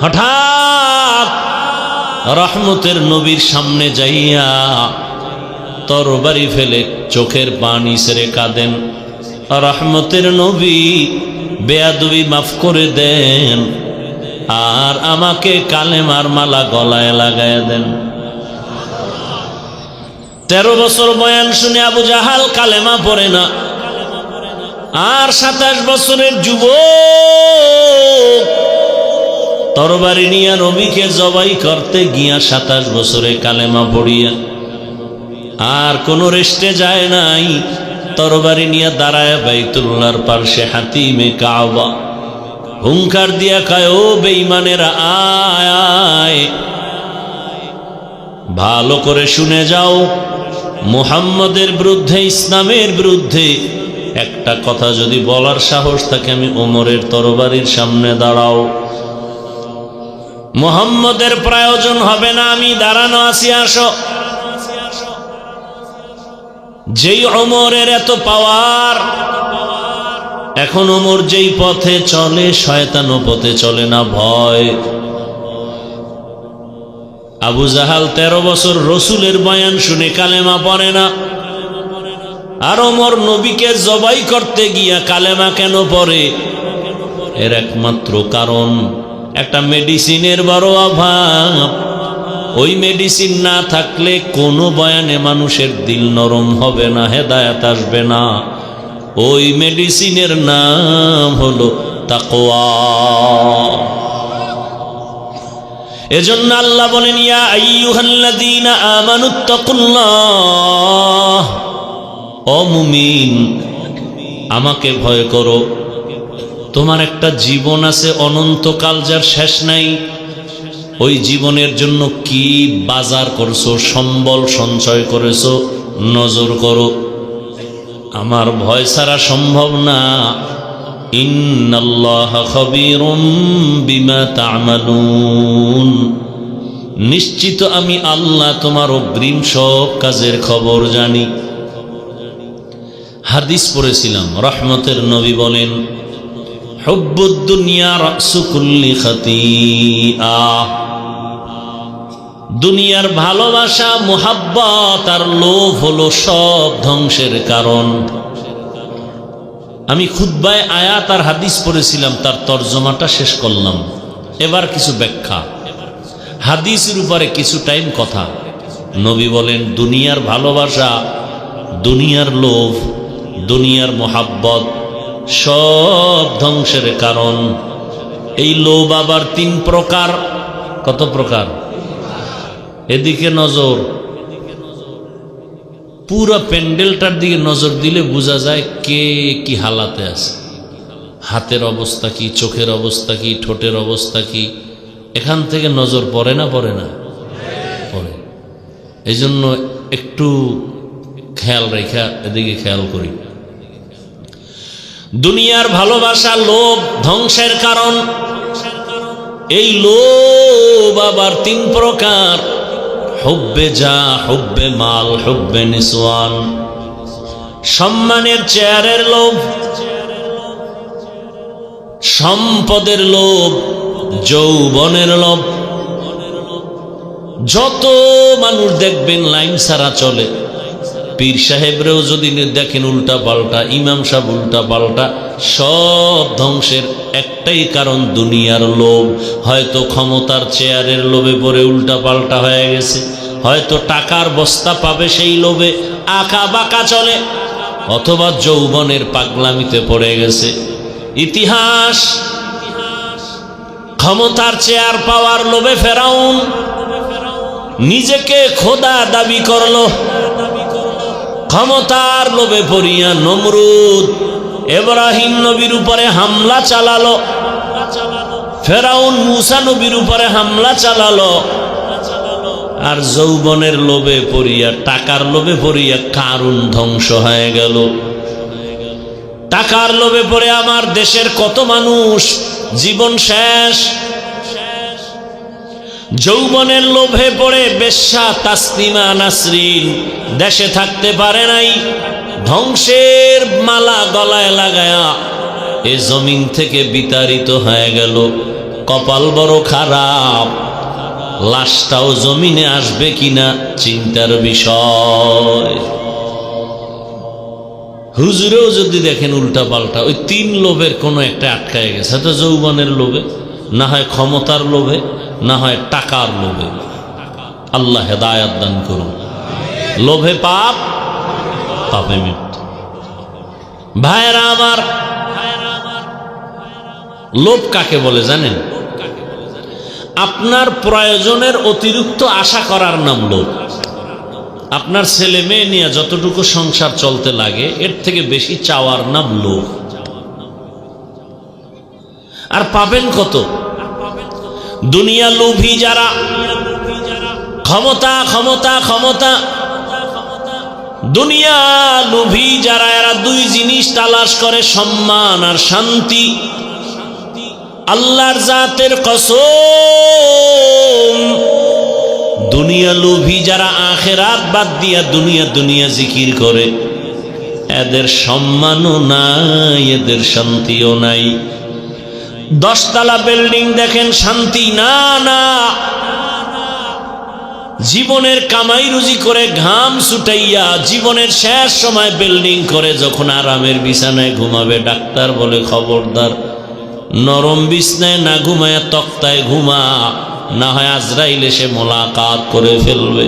হঠাৎ রহমতের নবীর সামনে যাইয়া তরবারি ফেলে চোখের পানি ছেড়ে কাঁদেন। রহমতের নবী বেয়াদবি মাফ করে দেন আর আমাকে কালেমার মালা গলায় লাগায় দেন। 13 বছর বয়ান শুনে আবু জাহাল কালেমা পড়ে না, আর 27 বছরের যুবক তরবারি নিয়ে নবীকে জবাই করতে গিয়া 27 বছরে কালেমা পড়িয়া আর কোনো রেস্টে যায় নাই। তরবারি নিয়ে দাঁড়ায় বাইতুল্লাহর পার্শ্বে হাতিমে কাবা হুঙ্কার দিয়া কয়, ও বেঈমানেরা আয় আয়, ভালো করে শুনে যাও, মুহাম্মদের বিরুদ্ধে, ইসলামের বিরুদ্ধে একটা কথা যদি বলার সাহস থাকে আমি ওমরের তরবারির সামনে দাঁড়াও। মুহাম্মদের প্রয়োজন হবে না, আমি দাঁড়ানো আছি, আসো। যেই ওমরের এত পাওয়ার, এখন ওমর যেই পথে চলে শয়তান ও পথে চলে না, ভয়। আবু জাহাল 13 বছর রসুলের বয়ান শুনে কালেমা পড়ে না, আর ওমর নবীকে জবাই করতে গিয়া কালেমা কেন পড়ে? এর একমাত্র কারণ একটা মেডিসিনের বড় অভাব। ওই মেডিসিন না থাকলে কোনো বয়ানে মানুষের দিল নরম হবে না, হেদায়েত আসবে না। ওই মেডিসিনের নাম হলো তাকওয়া। এজন্য আল্লাহ বলেন, ইয়া আইয়ুহাল্লাযীনা আমানুত্তাকুল্লাহ, ও মুমিন আমাকে ভয় করো। তোমার একটা জীবন আছে অনন্তকাল, যার শেষ নাই। ওই জীবনের জন্য কি বাজার করছো, সম্বল সঞ্চয় করেছো, নজর করো। আমার ভয় ছাড়া সম্ভব না। ইন্নাল্লাহা খাবীরুম বিমা তা'মালুন, নিশ্চিত আমি আল্লাহ তোমার অগ্রিম সব কাজের খবর জানি। হাদিস পড়েছিলাম, রহমতের নবী বলেন, হুব্বুদ দুনিয়া রাসু কুল্লি খাতিআ, দুনিয়ার ভালোবাসা, মুহাব্বত আর লোভ হলো সব ধ্বংসের কারণ। আমি খুতবায় আয়াত আর হাদিস পড়েছিলাম, তার তরজমাটা শেষ করলাম। এবার কিছু ব্যাখ্যা, হাদিসের উপরে কিছু টাইম কথা। নবী বলেন, দুনিয়ার ভালোবাসা, দুনিয়ার লোভ, দুনিয়ার মুহাব্বত সব ধ্বংসের কারণ। এই লোভ আবার 3 প্রকার। কত প্রকার? এদিকে নজর, পুরো প্যান্ডেলটার দিকে নজর দিলে বোঝা যায় কে কি হালাতে আছে। হাতের অবস্থা কি, চোখের অবস্থা কি, ঠোঁটের অবস্থা কি, এখান থেকে নজর পড়ে না? পড়ে না? পড়ে। এই জন্য একটু খেয়াল রেখা এদিকে খেয়াল করি। দুনিয়ার ভালোবাসা, লোভ ধ্বংসের কারণ। এই লোভ আবার 3 প্রকার। হুব্বে যা, হুব্বে মাল, হুব্বে নিসওয়ান। সম্মানের, চেয়ারের লোভ, সম্পদের লোভ, যৌবনের লোভ। যত মানুষ দেখবেন লাইন ছাড়া চলে, পীর সাহেবরেও যদি দেখেন উল্টা পাল্টা, ইমাম সাহেব উল্টা পাল্টা, সব ধ্বংসের একটাই কারণ, দুনিয়ার লোভ। হয়তো ক্ষমতার চেয়ারের লোভে পড়ে উল্টা পাল্টা হয়ে গেছে, হয়তো টাকার বস্তা পাবে সেই লোভে আঁকা বাঁকা চলে, অথবা যৌবনের পাগলামিতে পড়ে গেছে। ইতিহাস, ক্ষমতার চেয়ার পাওয়ার লোভে ফেরাউন নিজেকে খোদা দাবি করলো, ক্ষমতার লোভে পড়িয়া নমরুদ ইব্রাহিম নবীর উপরে হামলা চালালো, ফেরাউন মূসা নবীর উপরে হামলা চালালো। আর যৌবনের লোভে পড়িয়া, টাকার লোভে পড়িয়া কারুন ধ্বংস হয়ে গেল। টাকার লোভে পড়ে আমার দেশের কত মানুষ জীবন শেষ। যৌবনের লোভে পড়ে বেশ্যা তাসলিমা নাসরিন দেশে থাকতে পারে নাই, ধ্বংসের মালা গলায় লাগায়া এ জমিন থেকে বিতাড়িত হয়ে গেল। কপাল বড় খারাপ, লাশটাও জমিনে আসবে কিনা চিন্তার বিষয়। হুজুরেও যদি দেখেন উল্টা পাল্টা, ওই তিন লোভের কোনো একটা আটকায় গেছে, হয়তো যৌবনের লোভে, না হয় ক্ষমতার লোভে, না হয় টাকার লোভে। আল্লাহ হেদায়াত দান করুন। লোভে পাপ, পাপে মৃত্যু। ভাইরা আমার, লোভ কাকে বলে জানেন? আপনার প্রয়োজনের অতিরিক্ত আশা করার নাম লোভ। আপনার ছেলে মেয়ে নিয়ে যতটুকু সংসার চলতে লাগে এর থেকে বেশি চাওয়ার নাম লোভ। আর পাবেন কত? দুনিয়া লোভী যারা, ক্ষমতা ক্ষমতা ক্ষমতা, দুনিয়া লোভী যারা, এরা দুই জিনিস তালাশ করে, সম্মান আর শান্তি। আল্লাহর জাতের কসম, দুনিয়া লোভী যারা আখেরাত বাদ দিয়া দুনিয়া দুনিয়া জিকির করে, এদের সম্মানও নাই, এদের শান্তিও নাই। 10 তলা বিল্ডিং দেখেন, শান্তি না, না। জীবনের কামাই রুজি করে ঘাম ছুটাইয়া জীবনের শেষ সময় বিল্ডিং করে যখন আরামের বিছানায় ঘুমাবে, ডাক্তার বলে খবরদার, নরম বিছনায় না ঘুমায় তক্তায় ঘুমা, না হয় আজরাইল এসে মোলাকাত করে ফেলবে।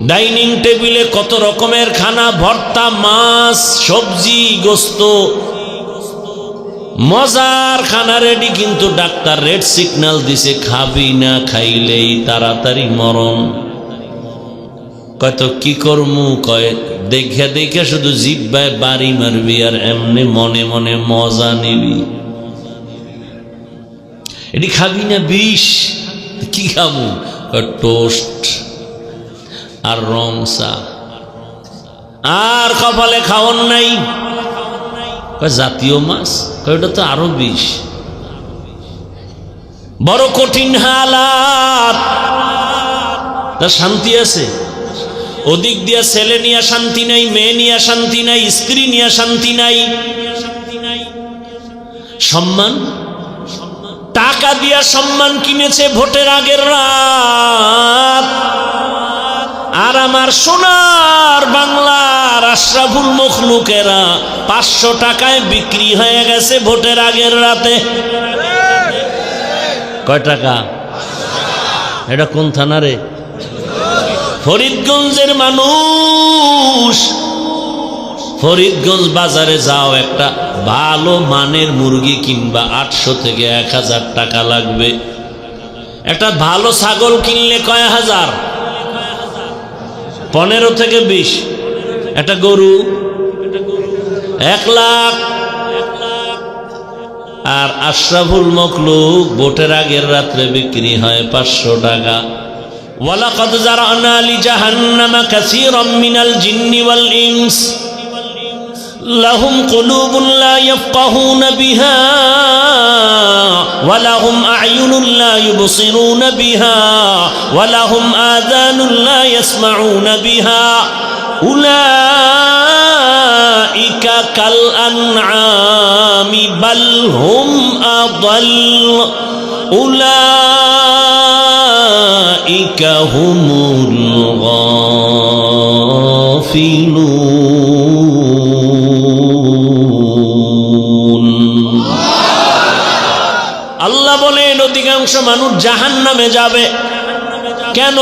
ডাইনিং টেবিলে কত রকমের খানা, ভর্তা, মাছ, সবজি, গোস্ত, মজার খানা রেডি, কিন্তু ডাক্তার রেড সিগন্যাল দিছে, খাবি না, খাইলেই তাড়াতাড়ি মরণ। কত কি করমু, কয় দেখে দেখে শুধু জিহ্বায় বাড়ি মারবি আর এমনি মনে মনে মজা নিবি। এটি খাবি না, বিষ। কি খাবো? টোস্ট আর রং চা, আর কপালে খাওয়ান নাই। জাতীয় মাছ, ওটা তো আরো বিষ। বড় কঠিন হালাত। তা শান্তি আছে? ওদিক দিয়া ছেলে নিয়ে শান্তি নাই, মেয়ে নিয়ে শান্তি নাই, স্ত্রী নিয়ে শান্তি নাই। সম্মান, টাকা দিয়া সম্মান কিনেছে ভোটের আগের রাত। আর আমার সোনার বাংলার আশরাফুল মখলুকেরা 500 টাকায় বিক্রি হয়ে গেছে ভোটের আগের রাতে। কয় টাকা? এটা কোন থানা রে? ফরিদগঞ্জের মানুষ, ফরিদগঞ্জ বাজারে যাও, একটা ভালো মানের মুরগি কিনবা 800 থেকে 1000 টাকা লাগবে। একটা ভালো ছাগল কিনলে কয় হাজার? 15 থেকে 20। একটা গরু 1 লাখ। আর আশরাফুল মখলুক ভোটের আগের রাত্রে বিক্রি হয় 500 টাকা। ওয়ালাকাদ জারানা লিজাহান্নামা কাসীরাম মিনাল জিন্নি ওয়াল ইনস লাহুম কুলুবুন লা ইয়াফকাহুনা বিহা ওয়া লাহুম আ'য়ুনুন লা ইউবসিরুনা বিহা ওয়া লাহুম আযানুন লা ইয়াসমাউনা বিহা উলাইকা কাল আনআমি বাল হুম আযাল উলাইকা হুমুল গাফিলুন। আল্লাহ বলেন অধিকাংশ মানুষ জাহান্নামে যাবে। কেন?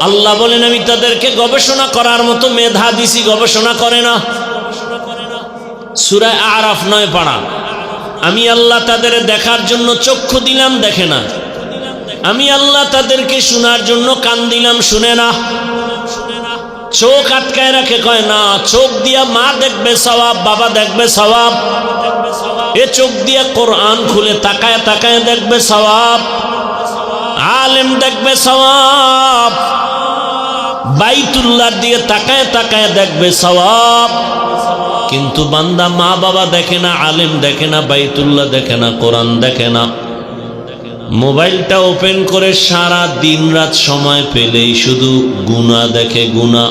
আল্লাহ বলেন আমি তাদেরকে গবেষণা করার মতো মেধা দিছি, গবেষণা করে না। সূরা আরাফ 9 পারা। আমি আল্লাহ তাদের দেখার জন্য চক্ষু দিলাম, দেখে না। আমি আল্লাহ তাদেরকে শোনার জন্য কান দিলাম, শুনে না। চোখ আটকায় রাখে, কয় না, চোখ দিয়া মা দেখবে সওয়াব, বাবা দেখবে সওয়াব। এ চোখ দিয়া কোরআন খুলে তাকায় তাকায় দেখবে সওয়াব, আলেম দেখবে সওয়াব, বাইতুল্লাহর দিকে তাকায় তাকায় দেখবে সওয়াব। কিন্তু বান্দা মা বাবা দেখে না, আলেম দেখে না, বাইতুল্লাহ দেখে না, কোরআন দেখে না। মোবাইলটা ওপেন করে সারা দিন রাত সময় পেলেই শুধু গুনাহ দেখে, গুনাহ।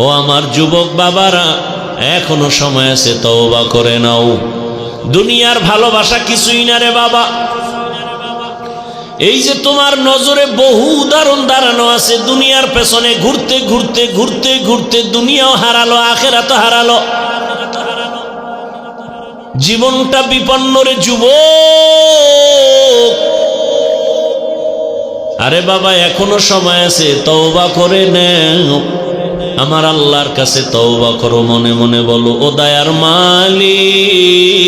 ও আমার যুবক বাবারা, এখনো সময় আছে, তওবা করে নাও। দুনিয়ার ভালোবাসা কিছুই না রে বাবা। এই যে তোমার নজরে বহু উদাহরণ দাঁড়ানো আছে, দুনিয়ার পেছনে ঘুরতে ঘুরতে ঘুরতে ঘুরতে দুনিয়াও হারালো, আখিরাতও হারালো, জীবনটা বিপন্ন রে যুবক। আরে বাবা, এখনো সময় আছে, তওবা করে নেও, আমার আল্লাহর কাছে তওবা করো, মনে মনে বলো, ও দয়ার মালিক,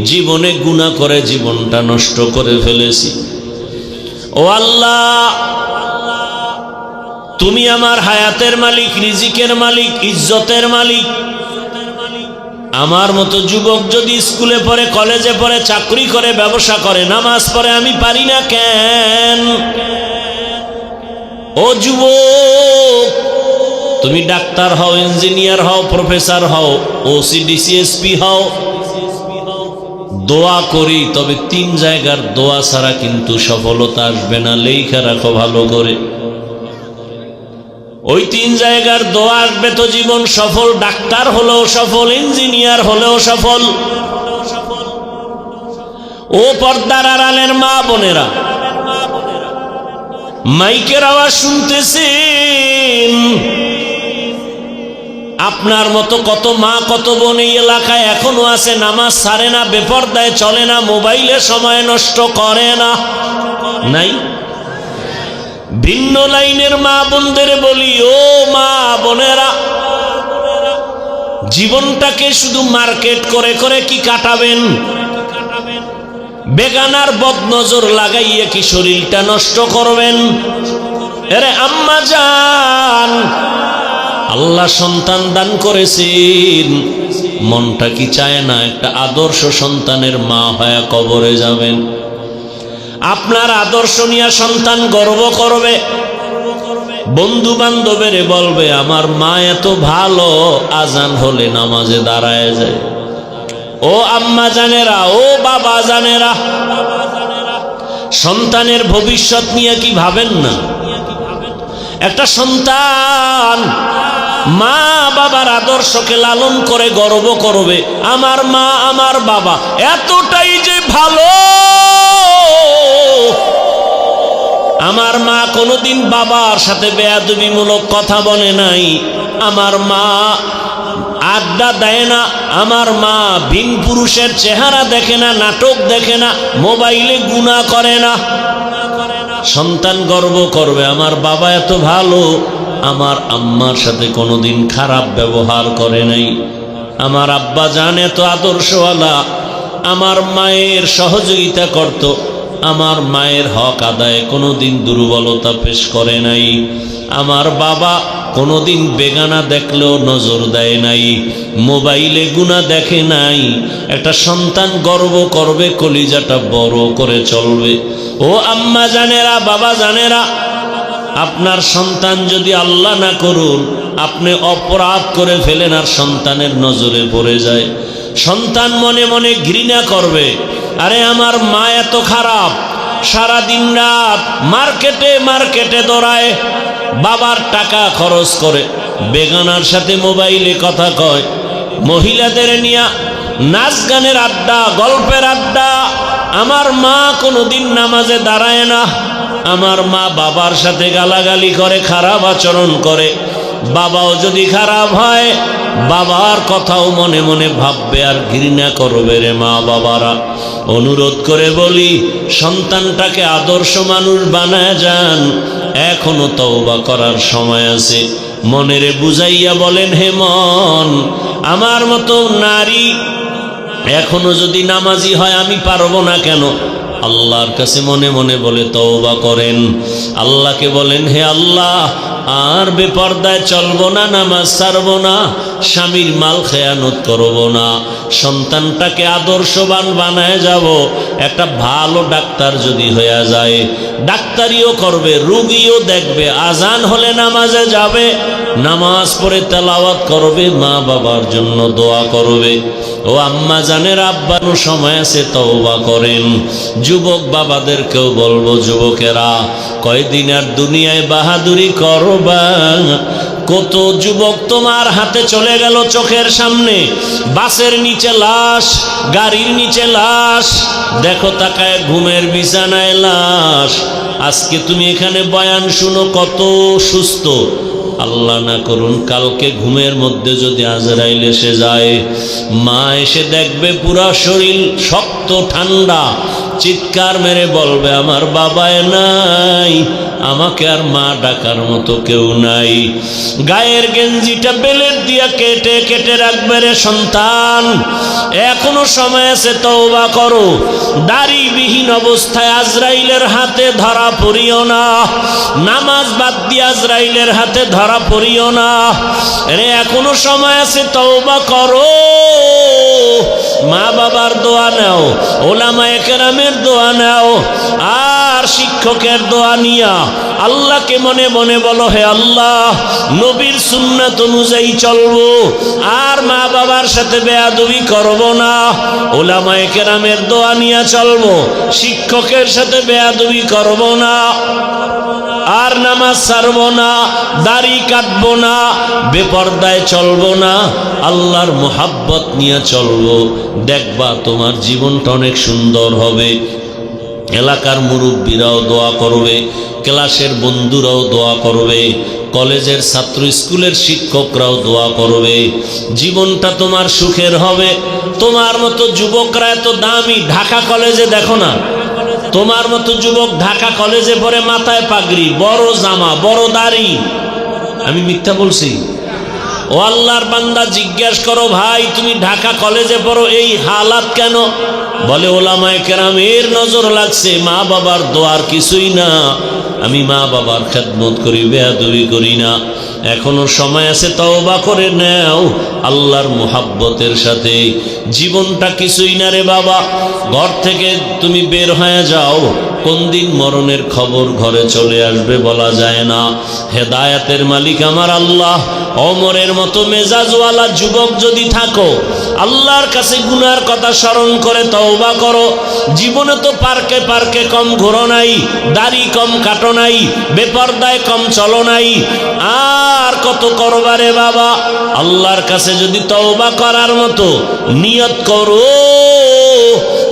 জীবনে গুনাহ করে জীবনটা নষ্ট করে ফেলেছি। ও আল্লাহ, তুমি আমার হায়াতের মালিক, রিজিকের মালিক, ইজ্জতের মালিক। আমার মতো যুবক যদি স্কুলে পড়ে, কলেজে পড়ে, চাকরি করে, ব্যবসা করে, নামাজ পড়ে, আমি পারি না কেন? ও যুবক, তুমি ডাক্তার হও, ইঞ্জিনিয়ার হও, প্রফেসর হও, ওসি ডিসিএসপি হও, দোয়া করি, তবে 3 জায়গার দোয়া ছাড়া কিন্তু সফলতা আসবে না, লেখা রাখো ভালো করে। ওই 3 জায়গার দোয়া আসবে তো জীবন সফল, ডাক্তার হলেও সফল, ইঞ্জিনিয়ার হলেও সফল। ও পর্দার আড়ালের মা বোনেরা, মাইকের আওয়াজ শুনতেছেন, আপনার মতো কত মা কত বোন এই এলাকায় এখনো আছে, নামাজ ছাড়ে না, বেপরদায় চলে না, মোবাইলে সময় নষ্ট করে না, নাই? ভিন্ন লাইনের মা বোনদের বলি, ও মা বোনেরা, জীবনটাকে শুধু মার্কেট করে করে কি কাটাবেন? বেগানার বদনজর লাগাইয়ে কি শরীরটা নষ্ট করবেন? আরে আম্মা জান, আল্লাহ সন্তান দান করেছেন, মনটা কি চায় না একটা আদর্শ সন্তানের মা হয়ে কবরে যাবেন? আপনার আদর্শ নিয়ে সন্তান গর্ব করবে, বন্ধু বান্ধবের বলবে, আমার মা এত ভালো, আজান হলে নামাজে দাঁড়ায় যায়। ও আম্মা জানেরা, ও বাবা জানেরা, সন্তানের ভবিষ্যৎ নিয়ে কি ভাবেন না? একটা সন্তান মা বাবার আদর্শকে লালন করে গর্ব করবে, আমার মা আমার বাবা এতটাই যে ভালো, আমার মা কোনোদিন বাবার সাথে বেয়াদবিমূলক কথা বলে নাই, আমার মা আড্ডা দেয় না, আমার মা ভিন পুরুষের চেহারা দেখে না, নাটক দেখে না, মোবাইলে গুনাহ করে না। সন্তান গর্ব করবে, আমার বাবা এত ভালো, আমার আম্মার সাথে কোনোদিন খারাপ ব্যবহার করে নাই, আমার আব্বা জান এত আদর্শওয়ালা, আমার মায়ের সহযোগিতা করত, আমার মায়ের হক আদায়ে কোনোদিন দুর্বলতা পেশ করে নাই, আমার বাবা কোনোদিন বেগানা দেখলেও নজর দেয় নাই, মোবাইলে গুনাহ দেখে নাই। একটা সন্তান গর্ব করবে, কলিজাটা বড় করে চলবে। ও আম্মা জানেরা, বাবা জানেরা, আপনার সন্তান যদি আল্লাহ না করুন আপনি অপরাধ করে ফেলেন আর সন্তানের নজরে পড়ে যায়, সন্তান মনে মনে ঘৃণা করবে, আরে আমার মা এত খারাপ, সারা দিন রাত মার্কেটে মার্কেটে দৌড়ায়, বাবার টাকা খরচ করে, বেগানার সাথে মোবাইলে কথা কয়, মহিলাদের নিয়ে নাচ গানের আড্ডা, গল্পের আড্ডা, আমার মা কোনোদিন নামাজে দাঁড়ায় না, আমার মা বাবার সাথে গালাগালি করে, খারাপ আচরণ করে, বাবাও যদি খারাপ হয় বাবার কথাও মনে মনে ভাববে আর ঘৃণা করবে। রে মা বাবারা, অনুরোধ করে বলি, সন্তানটাকে আদর্শ মানুষ বানায় যান, এখনো তওবা করার সময় আছে। মনেরে বুঝাইয়া বলেন, হে মন, আমার মতো নারী এখনো যদি নামাজি হয় আমি পারবো না কেন? আল্লাহর কাছে মনে মনে বলে তওবা করেন, আল্লাহকে বলেন, হে আল্লাহ, আর বেপরদায় চলবো না, নামাজ ছাড়বো না, স্বামীর মাল খেয়ানত করবো না, সন্তানটাকে আদর্শবান বানায় যাব। একটা ভালো ডাক্তার যদি হয়ে যায়, ডাক্তারিও করবে, রুগীও দেখবে, আজান হলে নামাজে যাবে, নামাজ পড়ে তেলাওয়াত করবে, মা বাবার জন্য দোয়া করবে। ও আম্মা জানের, আব্বানু সময় আছে, তওবা করেন। যুবক বাবাদেরকেও বলবো, যুবকেরা, কয়দিন আর দুনিয়ায় বাহাদুরি করবা, কত যুবক তোমার হাতে চলে গেল চোখের সামনে, বাসের নিচে লাশ, গাড়ির নিচে লাশ, দেখো তাকায় ঘুমের বিছানায় লাশ। আজকে তুমি এখানে বয়ান শুনো কত সুস্থ, আল্লাহ না করুন কালকে ঘুমের মধ্যে যদি আজরাইল এসে যায়, মা এসে দেখবে পুরা শরীর শক্ত ঠান্ডা, চিৎকার মেরে বলবে আমার বাবায় নাই, আমাকে আর মা ডাকার মতো কেউ নাই। গায়ের গেঞ্জিটা বেলের দিয়া কেটে কেটে রাখবে রে সন্তান, এখনো সময় আছে, তওবা করো। দাড়িবিহীন অবস্থায় আজরাইলের হাতে ধরা পড়িও না, নামাজ বাদ দিয়ে আজরাইলের হাতে ধরা পড়িও না রে, এখনো সময় আছে, তওবা করো। মা বাবার দোয়া নাও, ওলামায়ে কেরামের দোয়া নাও, আর শিক্ষকের দোয়া নিয়া আল্লাহকে মনে মনে বলো, হে আল্লাহ নবীর সুন্নাত অনুযায়ী চলবো, আর মা বাবার সাথে বেয়াদবি করব না, ওলামায়ে কেরামের দোয়া নিয়া চলবো, শিক্ষকের সাথে বেয়াদবি করব না, আর নামাজ ছাড়বো না, দাড়ি কাটবো না, বেপরদায় চলবো না, আল্লাহর মোহাব্বত নিয়ে চলবো। দেখবা তোমার জীবনটা অনেক সুন্দর হবে। এলাকার মুরব্বীরাও দোয়া করবে, ক্লাসের বন্ধুরাও দোয়া করবে, কলেজের ছাত্র স্কুলের শিক্ষকরাও দোয়া করবে। জীবনটা তোমার সুখের হবে। তোমার মতো যুবকরা এত দামি, ঢাকা কলেজে দেখো না, তোমার মতো যুবক ঢাকা কলেজে পড়ে, মাথায় পাগড়ি, বড় জামা, বড় দাড়ি। আমি মিথ্যা বলছি? ও আল্লাহর বান্দা, জিজ্ঞেস করো ভাই তুমি ঢাকা কলেজে পড়ো, এই হালাত কেন? বলে ওলামায়ে কেরামের নজর লাগছে, মা বাবার দোয়ার কিছুই না, আমি মা বাবার খেদমত করি, বেয়াদবি করি না। এখনো সময় আছে, তওবা করে নাও আল্লাহর মুহাব্বতের সাথে। জীবনটা কিছুই না রে বাবা, ঘর থেকে তুমি বের হয়ে যাও, কোন দিন মরণের খবর ঘরে চলে আসবে বলা যায় না। হেদায়েতের মালিক আমার আল্লাহ। ওমরের মতো মেজাজওয়ালা যুবক যদি থাকো, আল্লাহর কাছে গুনার কথা স্মরণ করে তওবা করো। জীবনে তো পার্কে পার্কে কম ঘোরো নাই, দাড়ি কম কাটো নাই, বেপরদায় কম চলো নাই, আর কত করবারে বাবা। আল্লাহর কাছে যদি তওবা করার মতো নিয়ত করো,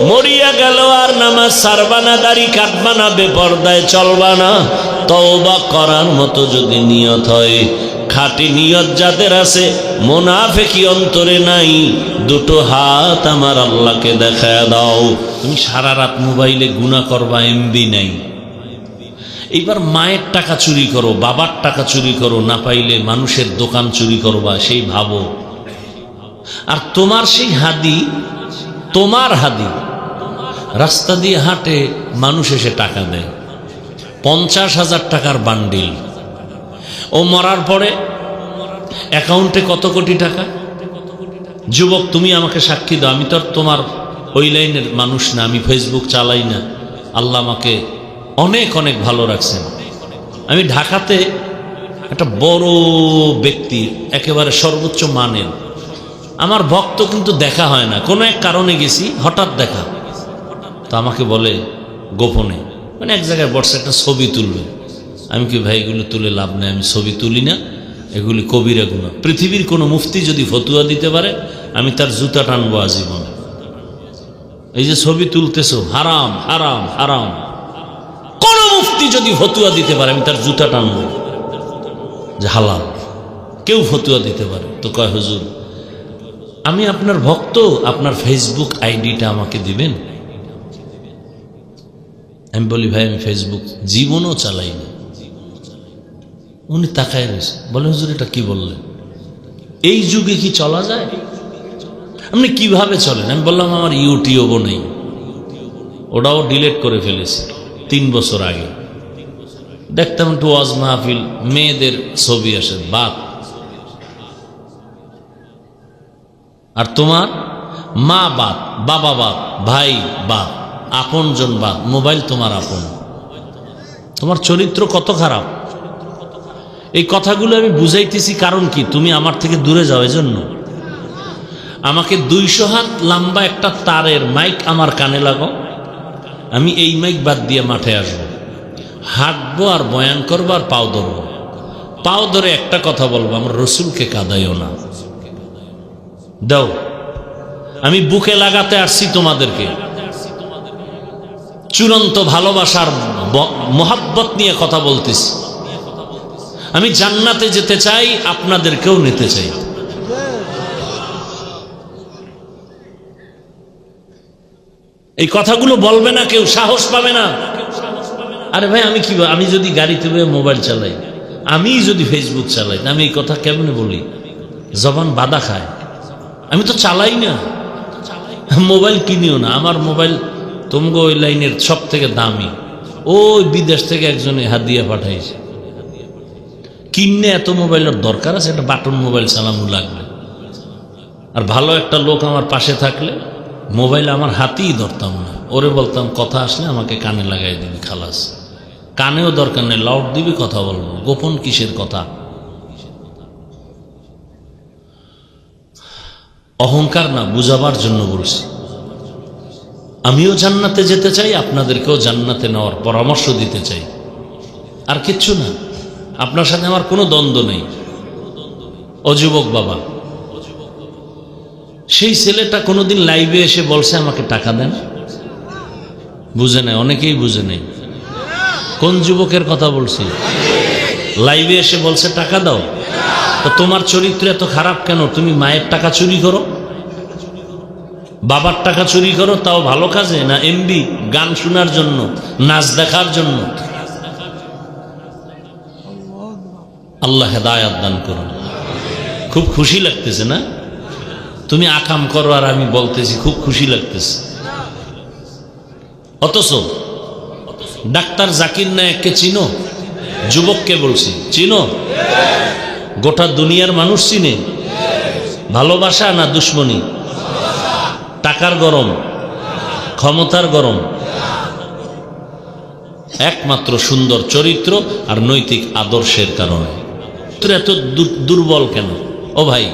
মরিয়া গেল আর নামাজ ছাড়বা না, দাড়ি কাটবা না, বেপরদায় চলবা না, তওবা করার মতো যদি নিয়ত হয়, খাঁটি নিয়ত যাদের আছে, মুনাফিকি অন্তরে নাই, দুটো হাত আমার আল্লাহকে দেখায় দাও। তুমি সারা রাত মোবাইলে গুনাহ করবা, এমবি নাই। এইবার মায়ের টাকা চুরি করো, বাবার টাকা চুরি করো, না পাইলে মানুষের দোকান চুরি করবা, সেই ভাবো। আর তোমার সেই হাদি, তোমার হাদি রাস্তা দিয়ে হাঁটে, মানুষ এসে টাকা দেয়, 50,000 টাকার বান্ডিল। ও মরার পরে অ্যাকাউন্টে কত কোটি টাকা। যুবক তুমি আমাকে সাক্ষী দাও, আমি তো আর তোমার ওই লাইনের মানুষ না, আমি ফেসবুক চালাই না, আল্লাহ আমাকে অনেক অনেক ভালো রাখছেন। আমি ঢাকাতে একটা বড় ব্যক্তি, একেবারে সর্বোচ্চ মানের, আমার ভক্ত, কিন্তু দেখা হয় না, কোনো এক কারণে গেছি, হঠাৎ দেখা, তো আমাকে বলে গোপনে, মানে এক জায়গায় বসে একটা ছবি তুলবে। আমি কি ভাই এগুলো তুলে লাভ নেই, আমি ছবি তুলি না, এগুলি কবিরা গুনাহ। পৃথিবীর কোনো মুফতি যদি ফতুয়া দিতে পারে, আমি তার জুতা টানবো আজীবন। এই যে ছবি তুলতেছো, হারাম হারাম হারাম, কোন মুফতি যদি ফতুয়া দিতে পারে, আমি তার জুতা টানবো যে হালাল। কেউ ফতুয়া দিতে পারে তো কয় হুজুর আমি আপনার ভক্ত, আপনার ফেসবুক আইডিটা আমাকে দিবেন। আমি বলি ভাই আমি ফেসবুক জীবনও চালাই না। উনি তাকায় রয়েছে, বলে হুজুর এটা কি বললেন, এই যুগে কি চলা যায়? আপনি কিভাবে চলেন? আমি বললাম আমার ইউটিউবও নেই, ওটাও ডিলিট করে ফেলেছি 3 বছর আগে। দেখতাম একটু ওয়াজ মাহফিল, মেয়েদের ছবি আসে, বাদ। আর তোমার মা বাদ, বাবা বাদ, ভাই বাদ, আপনজন বাদ, মোবাইল তোমার আপন। তোমার চরিত্র কত খারাপ। এই কথাগুলো আমি বুঝাইতেছি কারণ কি, তুমি আমার থেকে দূরে যাও। এজন্য আমাকে 200 হাত লম্বা একটা তারের মাইক আমার কানে লাগাও, আমি এই মাইক বাদ দিয়ে মাঠে আসবো, হাঁটবো আর বয়ান করবো আর পাও ধরবো। পাও ধরে একটা কথা বলবো, আমার রসুলকে কাঁদাইও না। দাও, আমি বুকে লাগাতে আসছি তোমাদেরকে, চূড়ান্ত ভালোবাসার মোহাব্বত নিয়ে কথা বলতেছি। আমি জান্নাতে যেতে চাই, আপনাদেরকেও নিতে চাই। এই কথাগুলো বলবে না কেউ, সাহস পাবে না। আরে ভাই আমি কি, আমি যদি গাড়িতে মোবাইল চালাই, আমি যদি ফেসবুক চালাই, আমি এই কথা কেমনে বলি? জবান বাধা খায়। আমি তো চালাই না, মোবাইল কিনিও না। আমার মোবাইল তোমগো ওই লাইনের সব থেকে দামি, ওই বিদেশ থেকে একজনে হাদিয়া পাঠাইছে। কিনে এত মোবাইলের দরকার আছে? একটা বাটন মোবাইল চালানো লাগবে। আর ভালো একটা লোক আমার পাশে থাকলে মোবাইল আমার হাতেই ধরতাম না, ওরে বলতাম কথা আসলে আমাকে কানে লাগাই দিবি, খালাস। কানেও দরকার নেই, লাউড দিবি, কথা বলবো। গোপন কিসের কথা? অহংকার না, বুঝাবার জন্য বলছি। আমিও জান্নাতে যেতে চাই, আপনাদেরকেও জান্নাতে নেওয়ার পরামর্শ দিতে চাই, আর কিচ্ছু না। আপনার সাথে আমার কোনো দ্বন্দ্ব নেই। ও যুবক বাবা, সেই ছেলেটা কোনোদিন লাইভে এসে বলছে আমাকে টাকা দেন? বুঝে নেই, অনেকেই বুঝে নেই কোন যুবকের কথা বলছি। লাইভে এসে বলছে টাকা দাও। তো তোমার চরিত্র এত খারাপ কেন? তুমি মায়ের টাকা চুরি করো, বাবার টাকা চুরি করো, তাও ভালো কাজে না এমবি গান শোনার জন্য, নাচ দেখার জন্য। আল্লাহ হেদায়াত দান করুন। খুব খুশি লাগতেছে না? তুমি আকাম করো আর আমি বলতেছি, খুব খুশি লাগতেছে। অথচ ডাক্তার জাকির নায়েককে চিনো? যুবককে বলছি, চিনো? গোটা দুনিয়ার মানুষ চিনে। ভালোবাসা না দুশ্মনী? টাকার গরম, ক্ষমতার গরম? একমাত্র সুন্দর চরিত্র আর নৈতিক আদর্শের কারণে। তোর এত দুর্বল কেন? ও ভাই,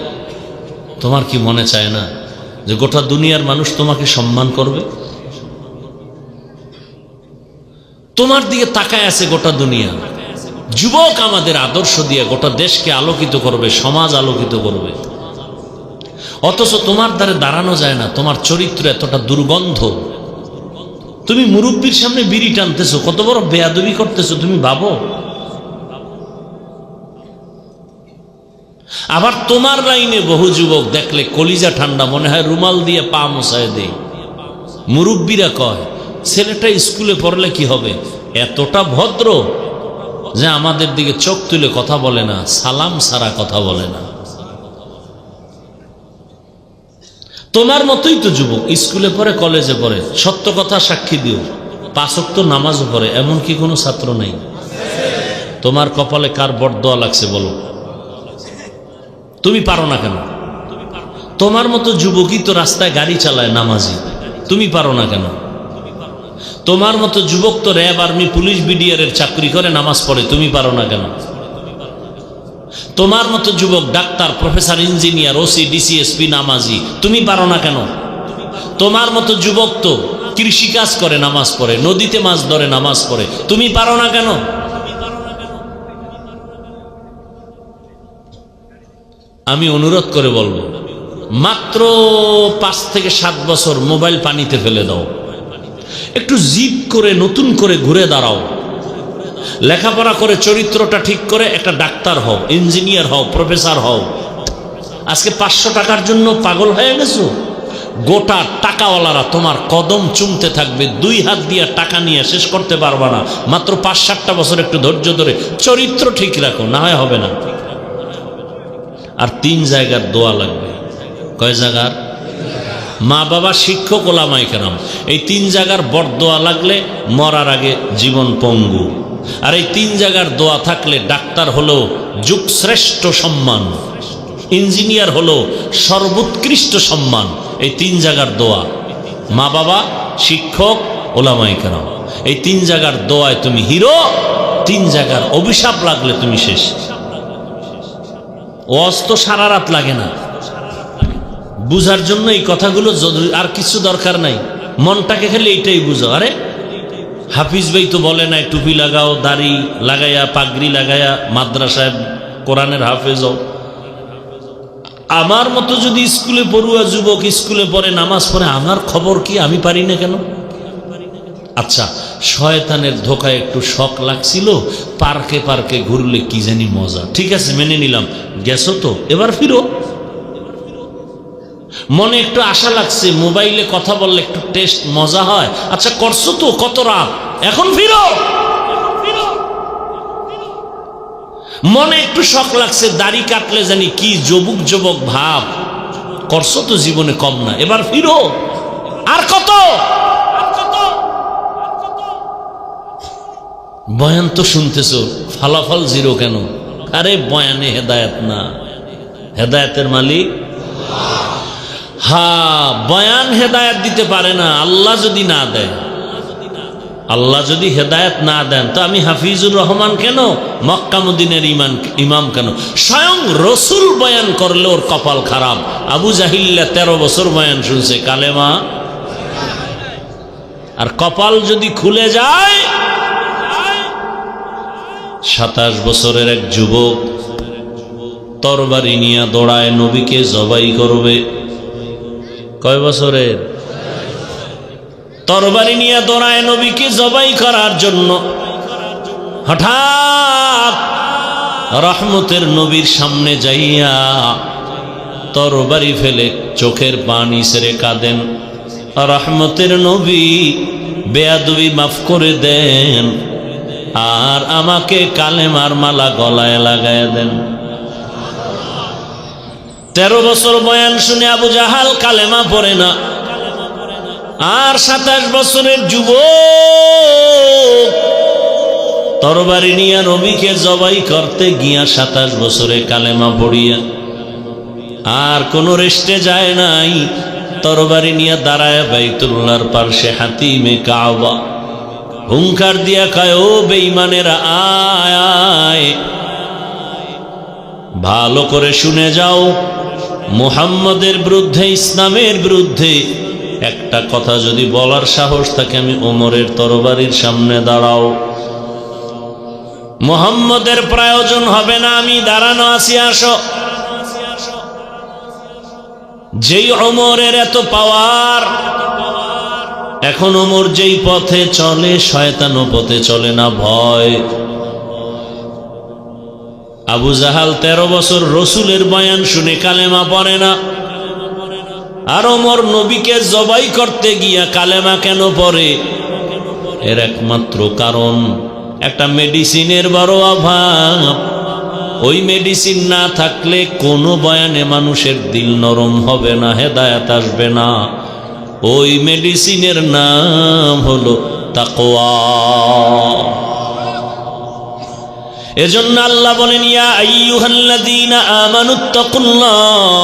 তোমার কি মনে চায় না যে গোটা দুনিয়ার মানুষ তোমাকে সম্মান করবে? তোমার দিকে তাকায় আছে গোটা দুনিয়া। যুবক আমাদের আদর্শ দিয়ে গোটা দেশকে আলোকিত করবে, সমাজ আলোকিত করবে। অথচ তোমার দ্বারে দাঁড়ানো যায় না, তোমার চরিত্র এতটা দুর্গন্ধ। তুমি মুরব্বীর সামনে বিড়ি টানতেছো, কত বড় বেয়াদবি করতেছো তুমি ভাবো। আবার তোমার লাইনে বহু যুবক দেখলে কলিজা ঠান্ডা, মনে হয় রুমাল দিয়ে পা মোছায় দেয়। মুরব্বীরা কয় ছেলেটা স্কুলে পড়লে কি হবে? এতটা ভদ্র যে আমাদের দিকে চোখ তুলে কথা বলে না, সালাম ছাড়া কথা বলে না। তোমার মতোই তো যুবক, স্কুলে পড়ে, কলেজে পড়ে, সত্য কথা সাক্ষী দিও, 5 ওয়াক্ত নামাজও পড়ে, এমন কি কোনো ছাত্র নাই? তোমার কপালে কার বরদোয়া লাগছে বলো? তুমি পারো না কেন? তোমার মতো যুবকই তো রাস্তায় গাড়ি চালায়, নামাজি। তুমি পারো না কেন? তোমার মতো যুবক তো র্যাব, আর্মি, পুলিশ, বিডিআর চাকরি করে, নামাজ পড়ে। তুমি পারো না কেন? তোমার মতো যুবক doctor, professor, engineer, OC, DC, SP, নামাজি। তুমি পারো না কেন? তোমার মতো যুবক তো কৃষিকাজ করে, নামাজ পড়ে, নদীতে মাছ ধরে, নামাজ পড়ে। তুমি পারো না কেন? আমি অনুরোধ করে বলবো, মাত্র 5 থেকে 7 বছর মোবাইল পানিতে ফেলে দাও, একটু জিদ করে নতুন করে ঘুরে দাঁড়াও, লেখাপড়া করে চরিত্রটা ঠিক করে একটা ডাক্তার হও, ইঞ্জিনিয়ার হও, প্রফেসর হও। আজকে 500 টাকার জন্য পাগল হয়ে গেছো? গোটা টাকাওয়ালারা তোমার কদম চুমতে থাকবে, 2 হাত দিয়ে টাকা নিয়ে শেষ করতে পারবা না। মাত্র 5-7টা বছর একটু ধৈর্য ধরে চরিত্র ঠিক রাখো, না হয় হবে না। আর 3 জায়গার দোয়া লাগবে। কয় জায়গার? মা বাবা, শিক্ষক, ওলামায়ে কেরাম। এই 3 জায়গার বরদোয়া লাগলে মরার আগে জীবন পঙ্গু। আর এই 3 জায়গার দোয়া থাকলে ডাক্তার হলো যুগশ্রেষ্ঠ সম্মান, ইঞ্জিনিয়ার হলো সর্বোৎকৃষ্ট সম্মান। এই 3 জায়গার দোয়া, মা বাবা, শিক্ষক, ওলামায়ে কেরাম, এই 3 জায়গার দোয়ায় তুমি হিরো। 3 জায়গার অভিশাপ লাগলে তুমি শেষ। ওয়াজ তো সারা রাত লাগে না, বুঝার জন্য এই কথাগুলো আর কিছু দরকার নাই। মনটাকে খেলে এইটাই বুঝো। আরে হাফিজ ভাই তো বলে নাই টুপি লাগাও, দাড়ি লাগাইয়া, পাগড়ি লাগাইয়া মাদ্রাসায় কোরআনের হাফেজ হও। আমার মতো যদি স্কুলে পড়ুয়া যুবক স্কুলে পড়ে, নামাজ পড়ে, আমার খবর কি? আমি পারি না কেন? আচ্ছা, শয়তানের ধোকায় একটু শখ লাগছিল, পার্কে পার্কে ঘুরলে কি জানি মজা, ঠিক আছে মেনে নিলাম, গেছো তো, এবার ফিরো। মনে একটু আশা লাগছে, মোবাইলে কথা বললে একটু টেস্ট মজা হয়, আচ্ছা করছো তো, কত রাত, এখন ফিরো। মনে একটু শখ লাগছে, দাড়ি কাটলে জানি কি যুবক যুবক ভাব, করছো তো জীবনে কম না, এবার ফিরো। আর কত? বয়ান তো শুনতেছো, ফলাফল জিরো কেন? আরে বয়ানে হেদায়েত না, হেদায়েতের মালিক। হ্যাঁ, বয়ান হেদায়েত দিতে পারে না, আল্লাহ যদি না দেয়। আল্লাহ যদি হেদায়েত না দেন তো আমি হাফিজুর রহমান কেন, মক্কা মদিনার ইমাম কেন? স্বয়ং রসুল বয়ান করলে ওর কপাল খারাপ। আবু জাহিল্লা 13 বছর বয়ান শুনছে, কালেমা। আর কপাল যদি খুলে যায়, 27 বছরের এক যুবক তরবারি নিয়ে দৌড়ায় নবীকে জবাই করবে। কয় বছরের? তরবারি নিয়ে দৌড়ায় নবীকে জবাই করার জন্য। হঠাৎ রহমতের নবীর সামনে যাইয়া তরবারি ফেলে চোখের পানি ছেড়ে কাঁদেন, রহমতের নবী বেয়াদবি মাফ করে দেন, আর আমাকে কালেমার মালা গলায় লাগায় দেন। 13 বছর বয়ান শুনে আবু জাহাল কালেমা পড়ে না, আর 27 বছরের যুবক তরবারি নিয়ে নবীকে জবাই করতে গিয়া 27 বছরে কালেমা পড়িয়া আর কোনো রেস্টে যায় নাই। তরবারি নিয়ে দাঁড়ায় বাইতুল্লাহর পার্শ্বে হাতিমে কাবা হুঙ্কার দিয়া কয়, ও বেঈমানেরা আয়, ভালো করে শুনে যাও, মুহাম্মদের বিরুদ্ধে, ইসলামের বিরুদ্ধে একটা কথা যদি বলার সাহস থাকে, আমি ওমরের তরবারির সামনে দাঁড়াও। মুহাম্মদের প্রয়োজন হবে না, আমি দাঁড়ানো আছি, আসো। যেই ওমরের এত পাওয়ার, এখন ওমর যেই পথে চলে, শয়তানও পথে চলে না, ভয়। আবু জাহাল 13 বছর রসুলের বয়ান শুনে কালেমা পড়ে না, আর ওমর নবীকে জবাই করতে গিয়া কালেমা কেন পড়ে? এর একমাত্র কারণ, একটা মেডিসিনের বড় অভাব। ওই মেডিসিন না থাকলে কোনো বয়ানে মানুষের দিল নরম হবে না, হেদায়েত আসবে না। ওই মেডিসিনের নাম হলো তাকওয়া। এজন্য আল্লাহ বলেন, ইয়া আইয়ুহাল্লাযীনা আমানুত্তাকুল্লাহ।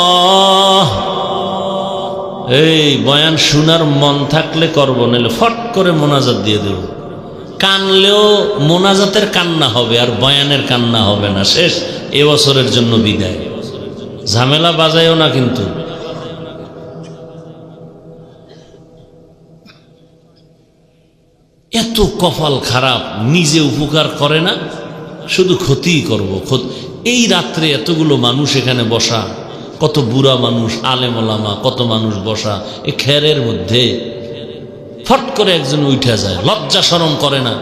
এই বয়ান শোনার মন থাকলে করব, নাহলে ফট করে মোনাজাত দিয়ে দেব। কানলেও মোনাজাতের কান্না হবে, আর বয়ানের কান্না হবে না, শেষ। এবছরের জন্য বিদায়। ঝামেলা বাজায়ও না কিন্তু। এত কপাল খারাপ, নিজে উপকার করে না, শুধু ক্ষতিই করব। এই রাত্রে এতগুলো মানুষ এখানে বসা, কত বুড়া মানুষ, আলেম ওলামা, কত মানুষ বসা, এ খেরের মধ্যে ফট করে একজন উঠে যায়, লজ্জা শরম করে না।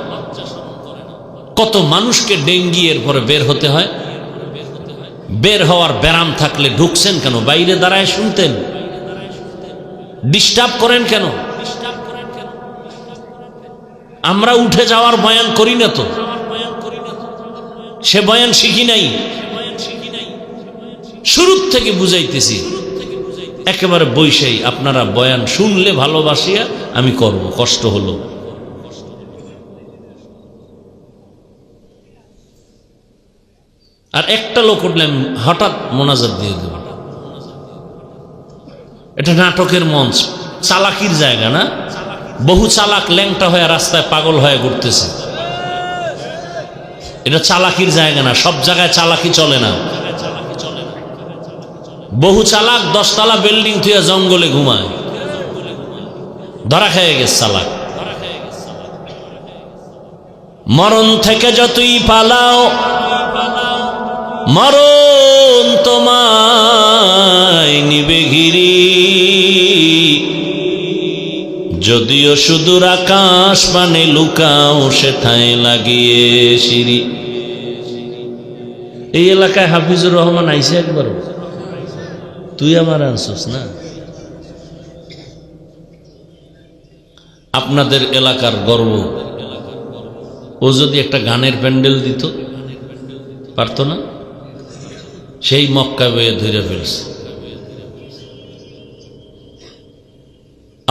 কত মানুষকে ডেঙ্গি এরপরে বের হতে হয়। বের হওয়ার ব্যারাম থাকলে ঢুকছেন কেন? বাইরে দাঁড়ায় শুনতেন, ডিস্টার্ব করেন কেন? আমরা উঠে যাওয়ার বয়ান করি না তো, সে বয়ান শিখি নাই। শুরুর থেকে বুঝাইতেছি, একেবারে বৈশাই আপনারা বয়ান শুনলে ভালোবাসিয়া আমি করব, কষ্ট হলো। আর একটা লোক উঠলে হঠাৎ মোনাজাত দিয়ে দেব। এটা নাটকের মঞ্চ, চালাকির জায়গা না। বহু চালাক ল্যাংটা হয়ে রাস্তায় পাগল হয়ে ঘুরতেছে। এটা চালাকির জায়গা না, সব জায়গায় চালাকি চলে না। বহু চালাক 10 তলা বিল্ডিং থেকে জঙ্গলে ঘুমায়, ধরা খেয়ে গেছে চালাক। মরণ থেকে যতই পালাও, মরণ তোমায় নিবে ঘিরি, যদিও সুদূর আকাশ পানে লুকাও সেথায় লাগিয়ে সিঁড়ি। এই এলাকায় হাফিজুর রহমান আইসে একবারও? তুই আমার আনছস না? আপনাদের এলাকার গর্ব। ও যদি একটা গানের প্যান্ডেল দিত, পারত না? সেই মক্কা বয়ে ধরে ফেলছে।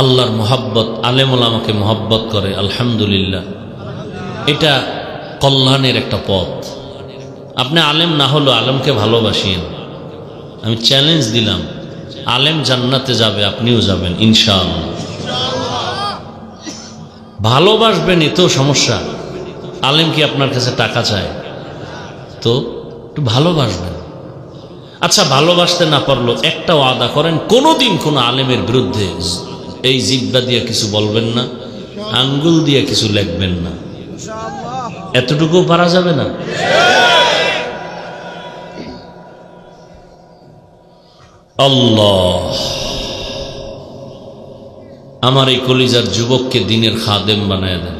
আল্লাহর মোহাব্বত, আলেমুল আমাকে মোহাব্বত করে, আলহামদুলিল্লাহ। এটা কল্যাণের একটা পথ। আপনি আলেম না হলো আলেমকে ভালোবাসিয়েন। আমি চ্যালেঞ্জ দিলাম, আলেম জান্নাতে যাবে, আপনিও যাবেন ইনশাআল্লাহ। ভালোবাসবেন, এতেও সমস্যা। আলেম কি আপনার কাছে টাকা চায়? তো একটু ভালোবাসবেন। আচ্ছা, ভালোবাসতে না পারলো একটা ওয়াদা করেন, কোনোদিন কোনো আলেমের বিরুদ্ধে এই জিহ্বা দিয়ে কিছু বলবেন না, আঙ্গুল দিয়ে কিছু লিখবেন না। এতটুকু পারা যাবে না? আল্লাহ আমার এই কলিজার যুবককে দিনের খাদেম বানায় দেন।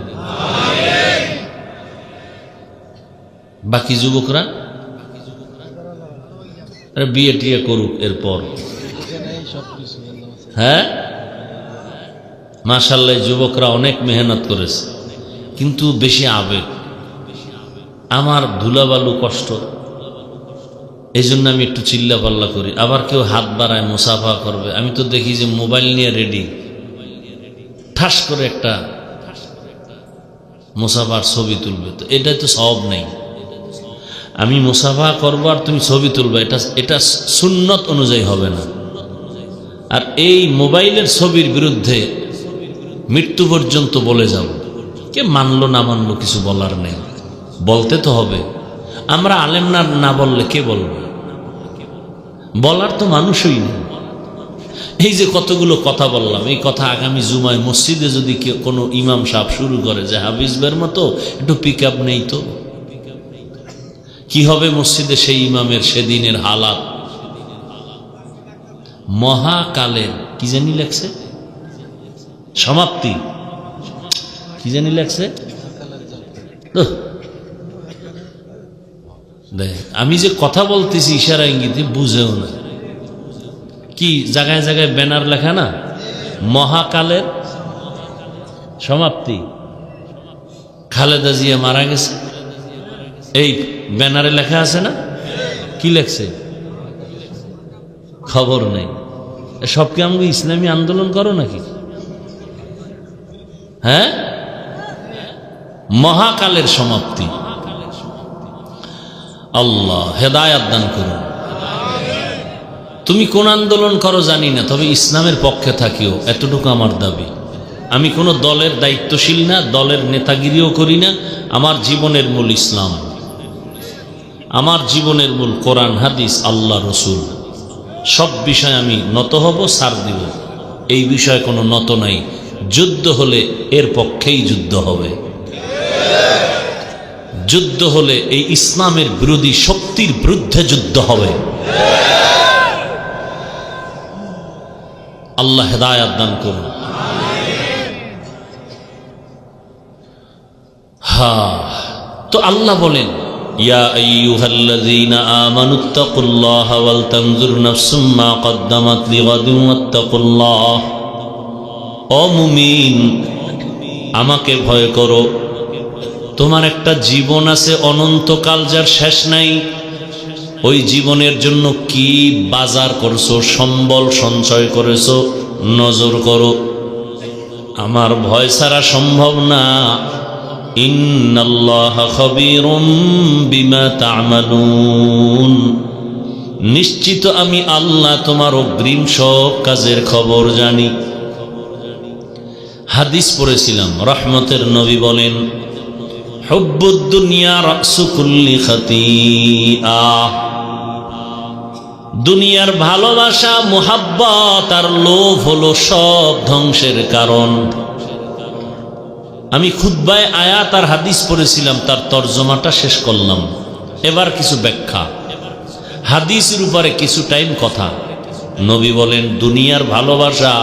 বাকি যুবকরা বিয়ে টিয়ে করুক এরপর। হ্যাঁ, মাশাআল্লাহ, যুবকরা অনেক মেহনত করেছে, কিন্তু বেশি আবেগ। আমার ধুলাবালু কষ্ট, এই জন্য আমি একটু চিল্লা পাল্লা করি। আবার কেউ হাত বাড়ায় মুসাফা করবে, আমি তো দেখি যে মোবাইল নিয়ে রেডি, ঠাস করে একটা মুসাফার ছবি তুলবে। তো এটাই তো সওয়াব নেই। আমি মুসাফা করবো আর তুমি ছবি তুলবে, এটা সুন্নত অনুযায়ী হবে না। আর এই মোবাইলের ছবির বিরুদ্ধে মৃত্যু পর্যন্ত বলে যাব। কে মানলো না মানলো কিছু বলার নেই, বলতে তো হবে। আমরা আলেম না বললে কে বলবে? বলার তো মানুষই নেই। এই যে কতগুলো কথা বললাম, এই কথা আগামী জুমায় মসজিদে যদি কোনো ইমাম সাহেব শুরু করে যে হাফিজের মতো একটু পিক আপ নেই, তো কি হবে মসজিদে সেই ইমামের সেদিনের হালাত? মহাকালের কি জানি লেখছে, সমাপ্তি কি জানি লেখছে। আমি যে কথা বলতেছি ইশারা ইঙ্গিতে বুঝেও না। কি জায়গায় জায়গায় ব্যানার লেখা না, মহাকালের সমাপ্তি। খালেদা জিয়া মারা গেছে, এই ব্যানারে লেখা আছে না? কি লেখছে খবর নেই। সব কি আমাকে ইসলামী আন্দোলন করো নাকি? হ্যাঁ, মহাকালের সমাপ্তি। আল্লাহ হেদায়াত দান করুন। তুমি কোন আন্দোলন করো জানি না, তবে ইসলামের পক্ষে থাকিও, এতটুকু আমার দাবি। আমি কোনো দলের দায়িত্বশীল না, দলের নেতাগিরিও করি না। আমার জীবনের মূল ইসলাম, আমার জীবনের মূল কোরআন হাদিস, আল্লাহ রসুল। সব বিষয় আমি নত হব, ছাড় দিব। এই বিষয়ে কোনো নত নাই। যুদ্ধ হলে এর পক্ষেই যুদ্ধ হবে। যুদ্ধ হলে এই ইসলামের বিরোধী শক্তির বিরুদ্ধে যুদ্ধ হবে। আল্লাহ হেদায়াত দান করুন। তো আল্লাহ বলেন, ইয়া আইয়ুহাল্লাযীনা আমানুত্তাকুল্লাহা ওয়াল তানজুর নাফসুম মা কদ্দামাত লিগাদিন ওয়াত্তাকুল্লাহ। ও মুমিন, আমাকে ভয় করো। তোমার একটা জীবন আছে অনন্তকাল, যার শেষ নাই। ওই জীবনের জন্য কি বাজার করছো, সম্বল সঞ্চয় করেছো, নজর করো। আমার ভয় ছাড়া সম্ভব না। ইন্নাল্লাহা খাবীরুম বিমা তা'মালুন। নিশ্চিত আমি আল্লাহ তোমার অগ্রিম সব কাজের খবর জানি। হাদিস পড়েছিলাম, রহমতের নবী বলেন, হুব্বুদ দুনিয়া রাসু কুল্লি খাতিআহ। দুনিয়ার ভালোবাসা, মুহাব্বত আর লোভ হলো সব ধ্বংসের কারণ। আমি খুতবায় আয়াত আর হাদিস পড়েছিলাম, তার তর্জমাটা শেষ করলাম। এবার কিছু ব্যাখ্যা। হাদিসের উপরে কিছু টাইম কথা। নবী বলেন দুনিয়ার ভালোবাসা,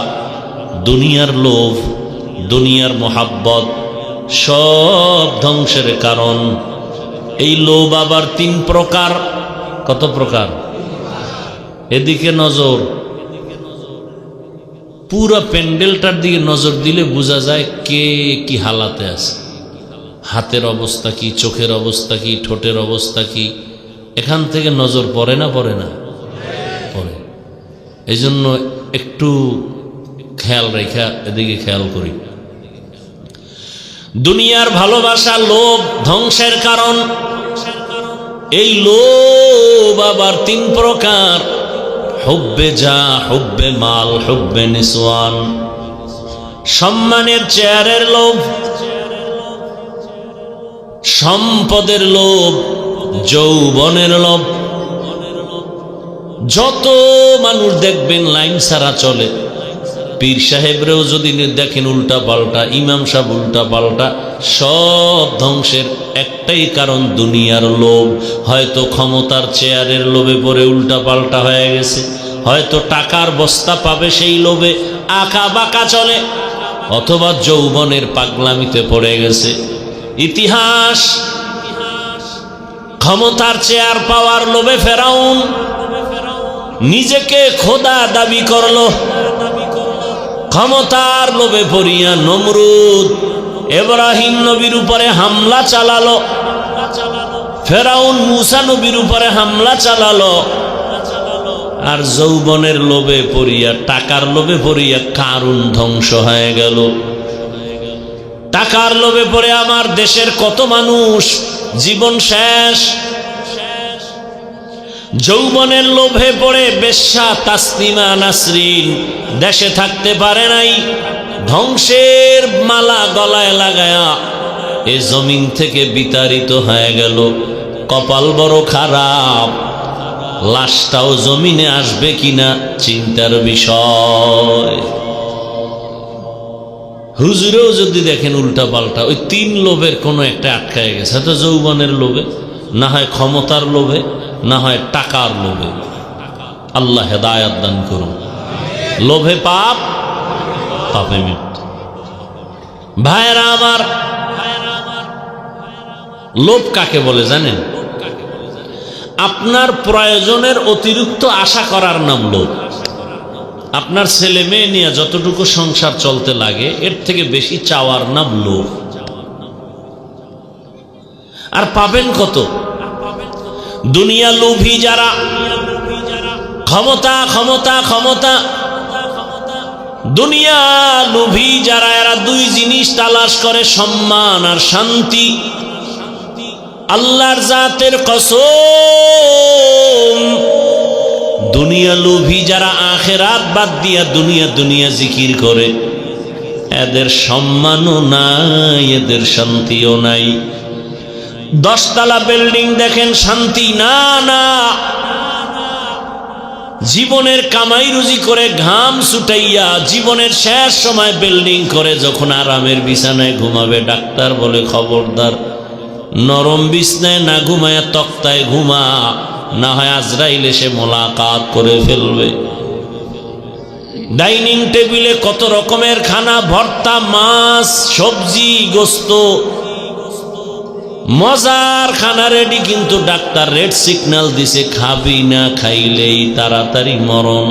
দুনিয়ার লোভ, দুনিয়ার মোহাব্বত সব ধ্বংসের কারণ। এই লোভ আবার 3 প্রকার। কত প্রকার? এদিকে নজর, পুরো প্যান্ডেলটার দিকে নজর দিলে বোঝা যায় কে কি হালাতে আছে। হাতের অবস্থা কি, চোখের অবস্থা কি, ঠোঁটের অবস্থা কি, এখান থেকে নজর পড়ে না পড়ে না? পড়ে। এই জন্য একটু খেয়াল রেখা এদিকে খেয়াল করি। দুনিয়ার ভালোবাসা লোভ ধ্বংসের কারণ। এই লোভ আবার 3 প্রকার। হুব্বে যা, হুব্বে মাল, হুব্বে নিসওয়ান। সম্মানের চেয়ারের লোভ, সম্পদের লোভ, যৌবনের লোভ। যত মানুষ দেখবেন লাইন ছাড়া চলে, পীর সাহেবরেও যদি দেখেন উল্টা পাল্টা, ইমাম সাহেব উল্টা পাল্টা, সব ধ্বংসের একটাই কারণ দুনিয়ার লোভ। হয়তো ক্ষমতার চেয়ারের লোভে পড়ে উল্টা পাল্টা হয়ে গেছে, হয়তো টাকার বস্তা পাবে সেই লোভে আঁকা বাঁকা চলে, অথবা যৌবনের পাগলামিতে পড়ে গেছে। ইতিহাস ক্ষমতার চেয়ার পাওয়ার লোভে ফেরাউন নিজেকে খোদা দাবি করলো। ক্ষমতার লোভে পড়িয়া নমরুদ ইব্রাহিম নবীর উপরে হামলা চালালো, ফেরাউন মূসা নবীর উপরে হামলা চালালো। আর যৌবনের লোভে পড়িয়া, টাকার লোভে পড়িয়া কারুন ধ্বংস হয়ে গেল। টাকার লোভে পড়ে আমার দেশের কত মানুষ জীবন শেষ। যৌবনের লোভে পড়ে বেশ্যা তাসলিমা নাসরিন দেশে থাকতে পারে নাই, ধ্বংসের মালা গলায় লাগায়া এ জমিন থেকে বিতাড়িত হয়ে গেল। কপাল বড় খারাপ, লাশটাও জমিনে আসবে কিনা চিন্তার বিষয়। হুজুরেও যদি দেখেন উল্টা পাল্টা, ওই 3 লোভের কোনো একটা আটকায় গেছে। হয়তো যৌবনের লোভে, না হয় ক্ষমতার লোভে, না হয় টাকার লোভে। আল্লাহ হেদায়াত দান করুন। লোভে পাপ, পাপে মৃত্যু। ভাইরা আমার, লোভ কাকে বলে জানেন? আপনার প্রয়োজনের অতিরিক্ত আশা করার নাম লোভ। আপনার ছেলে মেয়ে নিয়ে যতটুকু সংসার চলতে লাগে এর থেকে বেশি চাওয়ার নাম লোভ। আর পাবেন কত? দুনিয়া লোভী যারা, ক্ষমতা ক্ষমতা ক্ষমতা, দুনিয়া লোভী যারা, এরা 2 জিনিস তালাশ করে, সম্মান আর শান্তি। আল্লাহর জাতের কসম, দুনিয়া লোভী যারা আখেরাত বাদ দিয়া দুনিয়া দুনিয়া জিকির করে, এদের সম্মানও নাই, এদের শান্তিও নাই। 10 তলা বিল্ডিং দেখেন, শান্তি না না। জীবনের কামাই রুজি করে ঘাম ছুটাইয়া জীবনের শেষ সময় বিল্ডিং করে যখন আরামের বিছানায় ঘুমাবে, ডাক্তার বলে খবরদার নরম বিছনায় না ঘুমায় তক্তায় ঘুমা, না হয় আজরাইল এসে মোলাকাত করে ফেলবে। ডাইনিং টেবিলে কত রকমের খানা, ভর্তা, মাছ, সবজি, গোস্ত, মজার খানা রেডি, কিন্তু ডাক্তার রেড সিগন্যাল দিছে, খাবি না, খাইলেই তাড়াতাড়ি মরণ।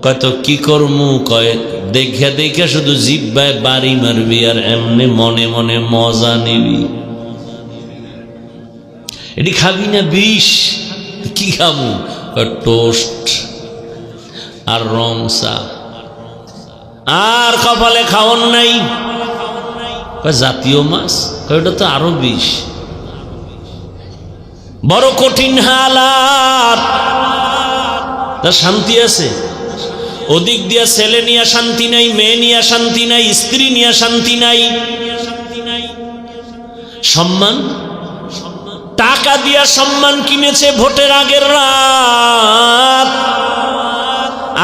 কত কি করমু, কয় দেখা দেখা শুধু জিহ্বায় বাড়ি মারবি আর এমনি মনে মনে মজা নিবি। এটি খাবি না, বিষ। কি খাবো? টোস্ট আর রং চা। আর কপালে খাওয়ান নাই, জাতীয় মাছ, ওটা তো আরো বিষ। বড় কঠিন হালাত। তার শান্তি আছে? ওদিক দিয়া ছেলে নিয়ে শান্তি নাই, মেয়ে নিয়ে শান্তি নাই, স্ত্রী নিয়ে শান্তি নাই। সম্মান, টাকা দিয়া সম্মান কিনেছে ভোটের আগের রাত।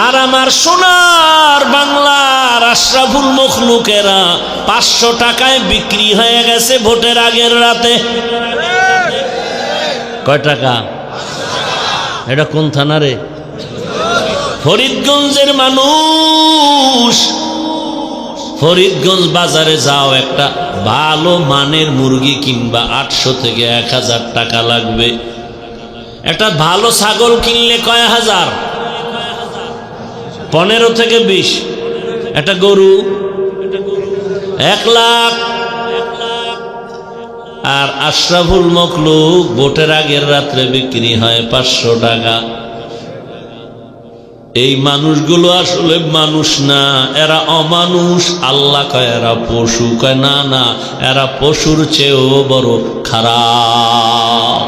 আর আমার সোনার বাংলার আশরাফুল মখলুকেরা 500 টাকায় বিক্রি হয়ে গেছে ভোটের আগের রাতে। কয় টাকা? এটা কোন থানা রে? ফরিদগঞ্জের মানুষ, ফরিদগঞ্জ বাজারে যাও, একটা ভালো মানের মুরগি কিনবা 800 থেকে 1000 টাকা লাগবে। একটা ভালো ছাগল কিনলে কয় হাজার? 15 থেকে 20। একটা গরু 1 লাখ। আর আশরাফুল মখলুক ভোটের আগের রাত্রে বিক্রি হয় 500 টাকা। এই মানুষগুলো আসলে মানুষ না, এরা অমানুষ। আল্লাহ কয় এরা পশু, কয় না না, এরা পশুর চেয়েও বড় খারাপ।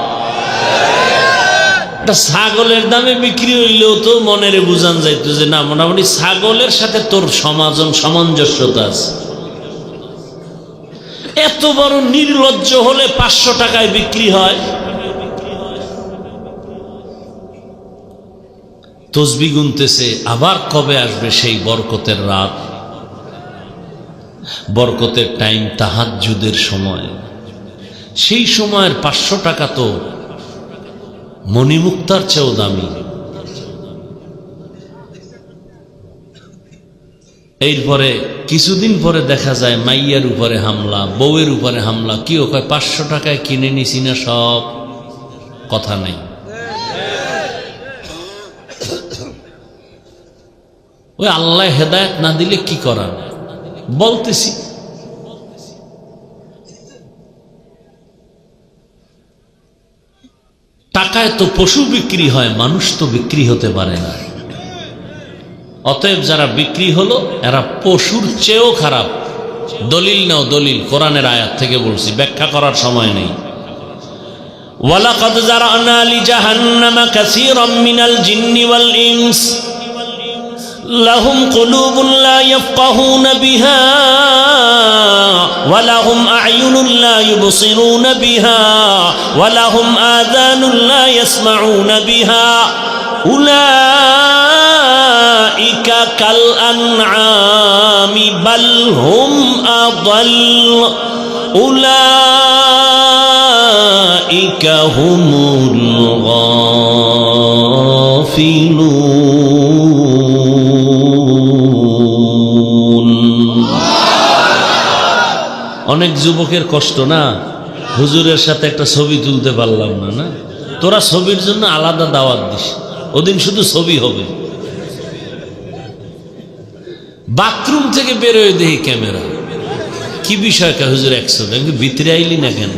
একটা ছাগলের দামে বিক্রি হইলেও তো মনের বুঝান যাইতো যে না, মোটামুটি ছাগলের সাথে তোর সামঞ্জস্যতা আছে। এত বড় নির্লজ্জ হলে 500 টাকায় বিক্রি হয়। তসবিহ গুনতেছে, আবার কবে আসবে সেই বরকতের রাত, বরকতের টাইম, তাহাজ্জুদের সময়। সেই সময়ের 500 টাকা তো মণিমুক্তার চেয়েও দামি। এরপরে কিছুদিন পরে দেখা যায় মাইয়ার উপরে হামলা, বউয়ের উপরে হামলা। কি ও কয় 500 টাকায় কিনে নিছি না সব, কথা নাই। ওই আল্লাহ হেদায়েত না দিলে কি করার, বলতেছি। টাকায় তো পশু বিক্রি হয়, মানুষ তো বিক্রি হতে পারে না। অতএব যারা বিক্রি হলো এরা পশুর চেয়েও খারাপ। দলিল নাও, দলিল কোরআনের আয়াত থেকে বলছি, ব্যাখ্যা করার সময় নেই। ওয়ালাকাদ যারানা লিজাহান্নামা কাসীরাম মিনাল জিন্নি ওয়াল ইনস লাহুম কুলুবুন লা ইয়াফকাহুনা বিহা ওয়া লাহুম আ'য়ুনুন লা ইউবসিরুনা বিহা ওয়া লাহুম আযানুন লা ইয়াসমাউনা বিহা উলাইকা কাল আনআমি বাল হুম আযাল উলাইকা হুমুল গাফিলুন। অনেক যুবকের কষ্ট না, হুজুরের সাথে একটা ছবি তুলতে পারলাম না। না, তোরা ছবির জন্য আলাদা দাওয়াত দিস, ওদিন শুধু ছবি হবে। বাথরুম থেকে বেরোয় দেখি ক্যামেরা। কি বিষয় কা হুজুর 100 টাকা ভিতরে আইলি না কেন?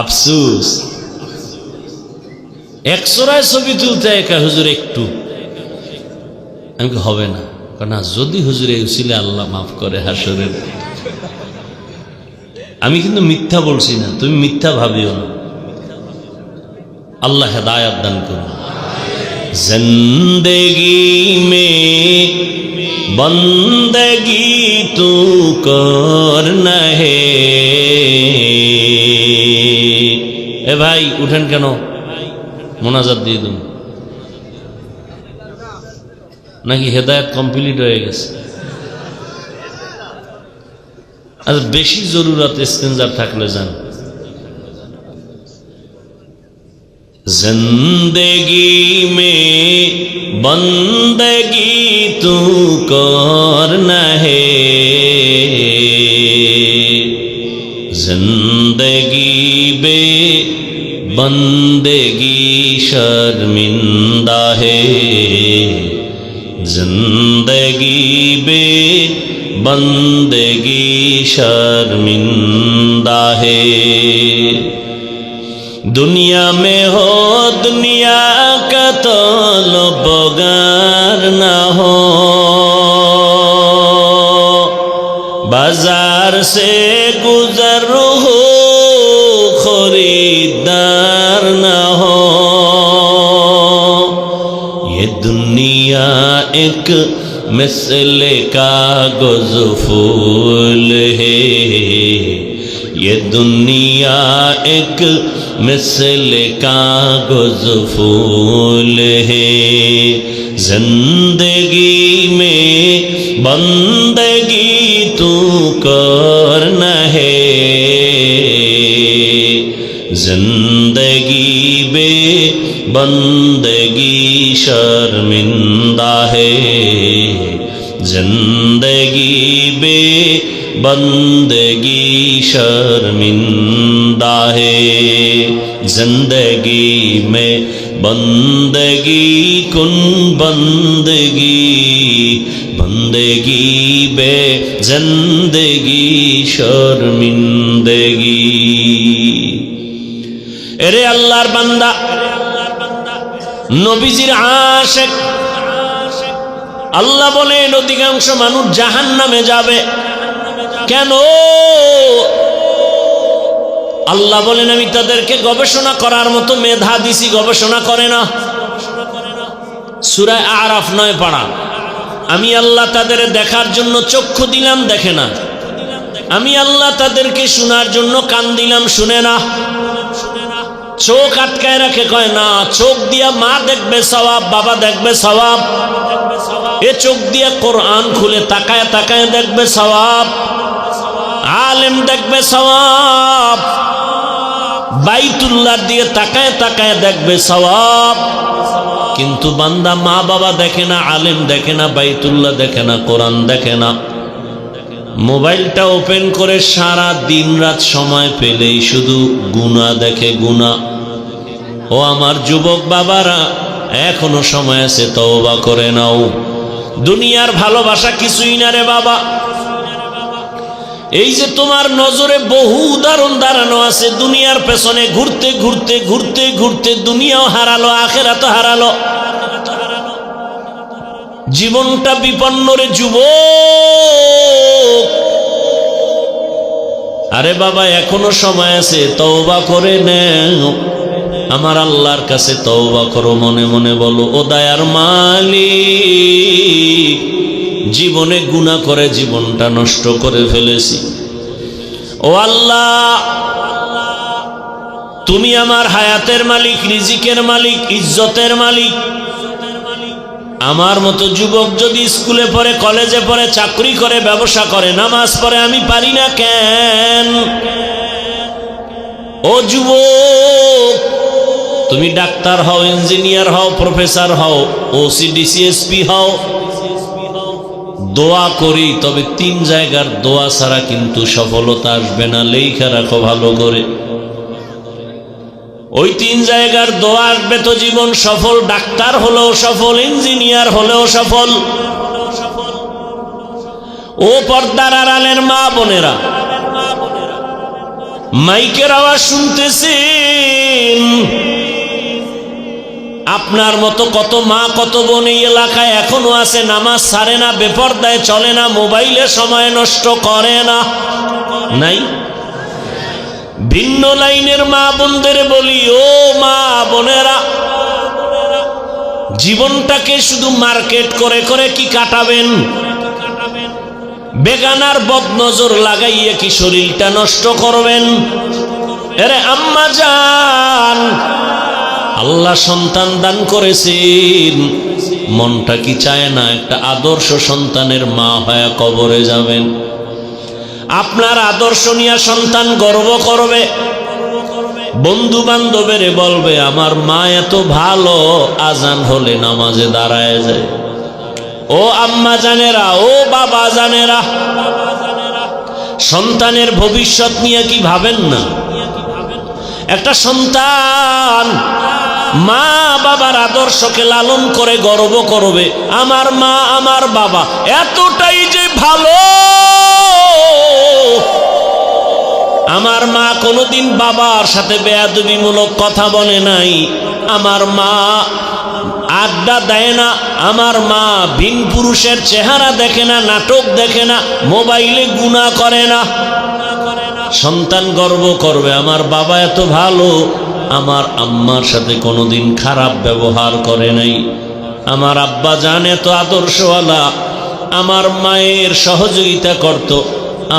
আফসোস, 100 ছবি তুলতে একা হুজুর একটু। আমি হবে না, না যদি হুজুর এই উসিলে আল্লাহ মাফ করে হাসরের। আমি কিন্তু মিথ্যা বলছি না, তুমি মিথ্যা ভাবিও না। আল্লাহ হেদায়েত দান করুন। জিন্দেগি মে বন্দগি তু করনা হে। এ ভাই উঠেন কেন? মোনাজাত দিয়ে দিন নাকি হেদায়েত কমপ্লিট হয়ে গেছে? আর বেশি জরুরত ইস্তেঞ্জার থাকলে যান। জিন্দেগি মে বন্দগি তু করনা হে, জিন্দেগি বে বন্দেগি শর্মিন্দা হে, जिंदगी बे बंदगी शर्मिंदा है। दुनिया में हो दुनिया का तलबगार न हो, बाजार से गुजर हो खरीदार न हो। ये दुनिया एक मिसले कागज फूल है, ये दुनिया एक मिसले कागज फूल है। जिंदगी में बंदगी तू करना है, जिंदगी बे बंदगी शर्मिंदा है, जिंदगी बे बंदगी शर्मिंदा है, जिंदगी में बंदगी कुन बंदगी, बंदगी बे जिंदगी शर्मिंदगी। এরে আল্লাহর বান্দা, নবীজির আশিক, আল্লাহ বলেন অধিকাংশ মানুষ জাহান্নামে যাবে। কেন? আল্লাহ বলেন আমি তাদেরকে গবেষণা করার মতো মেধা দিছি, গবেষণা করে না। সূরা আরাফ 9 পারা। আমি আল্লাহ তাদের দেখার জন্য চক্ষু দিলাম, দেখে না। আমি আল্লাহ তাদেরকে শোনার জন্য কান দিলাম, শুনে না। চোখ আটকায় রাখে, কয় না চোখ দিয়া মা দেখবে সওয়াব, বাবা দেখবে সওয়াব। এ চোখ দিয়া কোরআন খুলে তাকায় তাকায় দেখবে সওয়াব, আলেম দেখবে সওয়াব। বাইতুল্লাহ দিয়ে তাকায় তাকায় দেখবে সওয়াব। কিন্তু বান্দা মা বাবা দেখে না, আলেম দেখে না, বাইতুল্লাহ দেখে না, কোরআন দেখে না। মোবাইলটা ওপেন করে সারা দিন রাত সময় পেলেই শুধু গুনাহ দেখে, গুনাহ। ও আমার যুবক বাবারা, এখনো সময় আছে, তওবা করে নাও। দুনিয়ার ভালোবাসা কিছুই না রে বাবা। এই যে তোমার নজরে বহু উদাহরণ দাঁড়ানো আছে, দুনিয়ার পেছনে ঘুরতে ঘুরতে ঘুরতে ঘুরতে দুনিয়াও হারালো, আখিরাতও হারালো, জীবনটা বিপন্ন রে যুবক। আরে বাবা, এখনো সময় আছে, তওবা করে নাও। আমার আল্লাহর কাছে তওবা করো, মনে মনে বলো, ও দয়ার মালিক, জীবনে গুনাহ করে জীবনটা নষ্ট করে ফেলেছি। ও আল্লাহ, তুমি আমার হায়াতের মালিক, রিজিকের মালিক, ইজ্জতের মালিক। আমার মতো যুবক যদি স্কুলে পড়ে, কলেজে পড়ে, চাকরি করে, ব্যবসা করে, নামাজ পড়ে, আমি পারি না কেন? ও যুবক, তুমি ডাক্তার হও, ইঞ্জিনিয়ার হও, প্রফেসর হও, ওসি ডিসিএসপি হও, দোয়া করি, তবে 3 জায়গার দোয়া ছাড়া কিন্তু সফলতা আসবে না। লেখা রাখো ভালো করে, ওই 3 জায়গার দোয়া আসবে তো জীবন সফল। ডাক্তার হলেও সফল, ইঞ্জিনিয়ার হলেও সফল। ও পর্দার আড়ালের মা বোনেরা, মাইকের আওয়াজ শুনতেছেন? আপনার মতো কত মা, কত বোন এই এলাকায় এখনো আছে, নামাজ ছাড়ে না, বেপরদায় চলে না, মোবাইলে সময় নষ্ট করে না, নাই? ভিন্ন লাইনের মা বোনদের বলি, ও মা বোনেরা, জীবনটাকে শুধু মার্কেট করে করে কি কাটাবেন? বেগানার বদনজর লাগাইয়ে কি শরীরটা নষ্ট করবেন? আরে আম্মা জান, আল্লাহ সন্তান দান করেছেন, মনটা কি চায় না একটা আদর্শ সন্তানের মা হয়ে কবরে যাবেন? আপনার আদর্শ নিয়ে সন্তান গর্ব করবে, বন্ধু বান্ধবেরে বলবে আমার মা এত ভালো, আজান হলে নামাজে দাঁড়ায় যায়। ও আম্মা জানেরা, ও বাবা জানেরা, সন্তানের ভবিষ্যৎ নিয়ে কি ভাবেন না? একটা সন্তান মা বাবার আদর্শকে লালন করে গর্ব করবে, আমার মা আমার বাবা এতটাই যে ভালো, আমার মা কোনোদিন বাবার সাথে বেয়াদবিমূলক কথা বলে নাই, আমার মা আড্ডা দেয় না, আমার মা ভিন পুরুষের চেহারা দেখে না, নাটক দেখে না, মোবাইলে গুনাহ করে না। সন্তান গর্ব করবে আমার বাবা এত ভালো, আমার আম্মার সাথে কোনোদিন খারাপ ব্যবহার করে নাই, আমার আব্বা জান এত আদর্শওয়ালা, আমার মায়ের সহযোগিতা করত,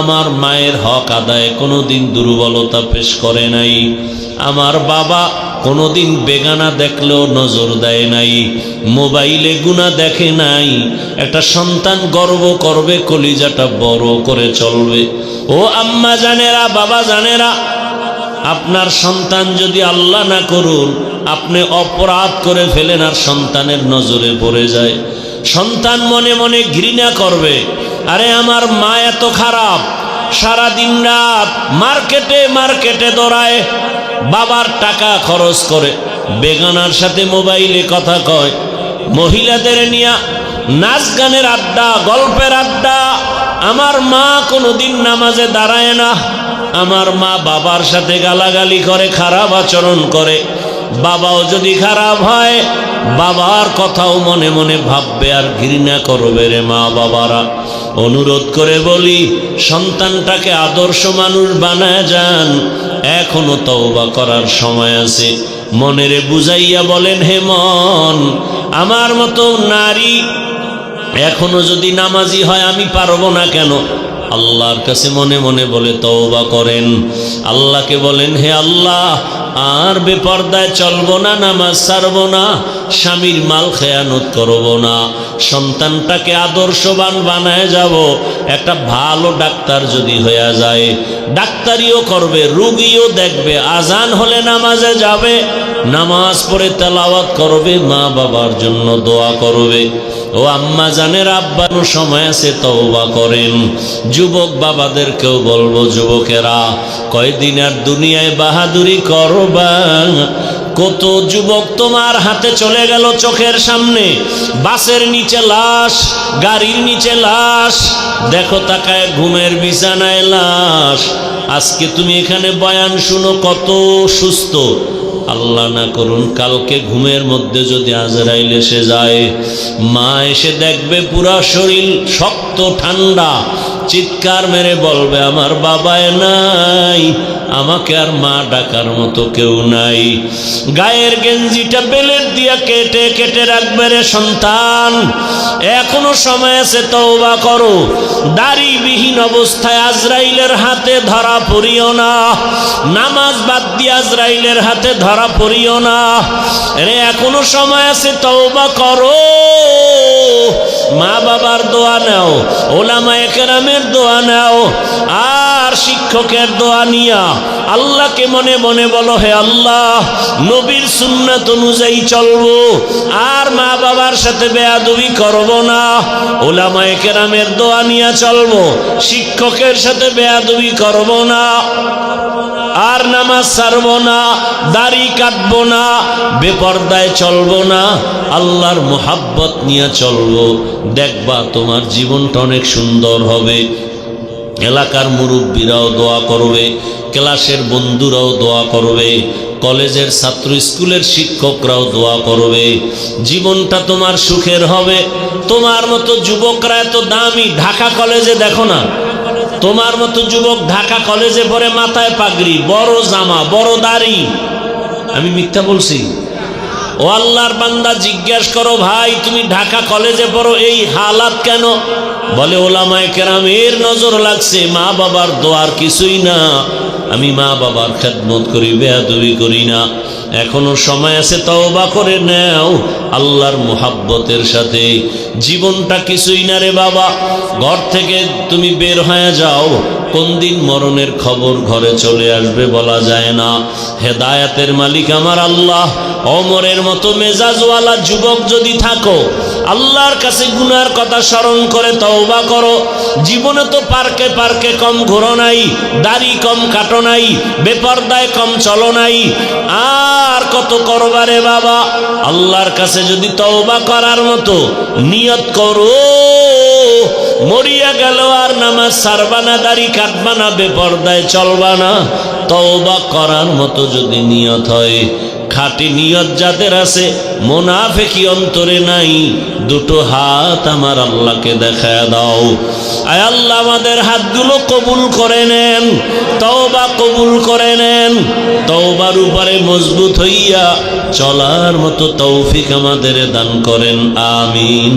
আমার মায়ের হক আদায়ে কোনোদিন দুর্বলতা পেশ করে নাই, আমার বাবা কোনোদিন বেগানা দেখলেও নজর দেয় নাই, মোবাইলে গুনাহ দেখে নাই। একটা সন্তান গর্ব করবে, কলিজাটা বড় করে চলবে। ও আম্মা জানেরা, বাবা জানেরা, আপনার সন্তান যদি আল্লাহ না করুন আপনি অপরাধ করে ফেলেন আর সন্তানের নজরে পড়ে যায়, সন্তান মনে মনে ঘৃণা করবে, আরে আমার মা এত খারাপ, সারা দিন রাত মার্কেটে মার্কেটে দৌড়ায়, বাবার টাকা খরচ করে, বেগানার সাথে মোবাইলে কথা কয়, মহিলাদের নিয়ে নাচ গানের আড্ডা, গল্পের আড্ডা। আমার মা কোনোদিন নামাজে দাঁড়ায় না, আমার মা বাবার সাথে গালাগালি করে, খারাপ আচরণ করে। বাবাও যদি খারাপ হয় বাবার কথাও মনে মনে ভাববে আর ঘৃণা করবে। রে মা বাবারা, অনুরোধ করে বলি সন্তানটাকে আদর্শ মানুষ বানায় যান, এখনো তওবা করার সময় আছে। মনেরে বুঝাইয়া বলেন, হে মন, আমার মতো নারী এখনো যদি নামাজি হয় আমি পারবো না কেন? আল্লাহর কাছে মনে মনে বলে তওবা করেন। আল্লাহকে বলেন, হে আল্লাহ, আর বেপরদায় চলবো না, নামাজ ছাড়বো না, স্বামীর মাল খেয়ানত করবো না, সন্তানটাকে আদর্শবান বানায় যাব। একটা ভালো ডাক্তার যদি হয়ে যায়, ডাক্তারিও করবে, রুগীও দেখবে, আজান হলে নামাজে যাবে, নামাজ পড়ে তেলাওয়াত করবে, মা বাবার জন্য দোয়া করবে। ও আম্মা জানের আব্বানো সময় আছে, তওবা করেন। যুবক বাবাদেরকেও বলবো, যুবকেরা কয়দিন আর দুনিয়ায় বাহাদুরি করবা? কত যুবক তোমার হাতে চলে গেল চোখের সামনে, বাসের নিচে লাশ, গাড়ির নিচে লাশ, দেখো তাকায় ঘুমের বিছানায় লাশ। আজকে তুমি এখানে বয়ান শুনো, কত সুস্থ, আল্লাহ না করুন কালকে ঘুমের মধ্যে যদি আজরাইল এসে যায়, মা এসে দেখবে পুরা শরীর শক্ত ঠান্ডা, চিৎকার মেরে বলবে, আমার বাবায় নাই, আমাকে আর মা ডাকার মতো কেউ নাই। গায়ের গেঞ্জিটা বেলেট দিয়া কেটে কেটে রাখবে। রে সন্তান, এখনো সময় আছে, তওবা করো। দাড়িবিহীন অবস্থায় আজরাইলের হাতে ধরা পড়িও না, নামাজ বাদ দিয়ে আজরাইলের হাতে ধরা পড়িও না। রে এখনো সময় আছে, তওবা করো। মা বাবার দোয়া নাও, ওলামায়ে কেরামের দোয়া নাও, আর শিক্ষকের দোয়া নিয়া আল্লাহকে মনে মনে বলো, হে আল্লাহ, নবীর সুন্নাত অনুযায়ী চলবো, আর মা বাবার সাথে বেয়াদবি করব না, ওলামায়ে কেরামের দোয়া নিয়ে চলবো, শিক্ষকের সাথে বেয়াদবি করব না, আর নামাজ ছাড়বো না, দাড়ি কাটবো না, বেপরদায় চলবো না, আল্লাহর মোহাব্বত নিয়ে চলবো। দেখবা তোমার জীবনটা অনেক সুন্দর হবে। এলাকার মুরব্বীরাও দোয়া করবে, ক্লাসের বন্ধুরাও দোয়া করবে, কলেজের ছাত্র, স্কুলের শিক্ষকরাও দোয়া করবে। জীবনটা তোমার সুখের হবে। তোমার মতো যুবকরা এত দামি, ঢাকা কলেজে দেখো না, তোমার মতো যুবক ঢাকা কলেজে পড়ে, মাথায় পাগড়ি, বড় জামা, বড় দাড়ি। আমি মিথ্যা বলছি? ও আল্লাহর বান্দা, জিজ্ঞাসা করো, ভাই তুমি ঢাকা কলেজে পড়ো, এই হালাত কেন? বলে, ওলামায়ে কেরামের নজর লাগছে, মা বাবার দোয়ার কিছুই না, আমি মা বাবার খেদমত করি, বেয়াদবি করি না। এখনো সময় আছে, তওবা করে নাও আল্লাহর মুহাব্বতের সাথে। জীবনটা কিছুই না রে বাবা, ঘর থেকে তুমি বের হয়ে যাও, কোন দিন মরণের খবর ঘরে চলে আসবে বলা যায় না। হেদায়েতের মালিক আমার আল্লাহ। ওমরের মতো মেজাজওয়ালা যুবক যদি থাকো, আল্লাহর কাছে গুনার কথা স্মরণ করে তওবা করো। জীবনে তো পার্কে পার্কে কম ঘোরো নাই, দাড়ি কম কাটো নাই, বেপরদায় কম চলো নাই, আর কত করবারে বাবা। আল্লাহর কাছে যদি তওবা করার মতো নিয়ত করো, মরিয়া গেল আর নামাজ ছাড়বা না, দাড়ি কাটবা না, বেপরদায় চলবা না, তওবা করার মতো যদি নিয়ত হয়, খাঁটি নিয়ত যাদের আছে, মুনাফিকি অন্তরে নাই, দুটো হাত আমার আল্লাহকে দেখায় দাও। আয় আল্লাহ, আমাদের হাতগুলো কবুল করে নেন, তওবা কবুল করে নেন, তওবার উপরে মজবুত হইয়া চলার মতো তৌফিক আমাদের দান করেন, আমিন।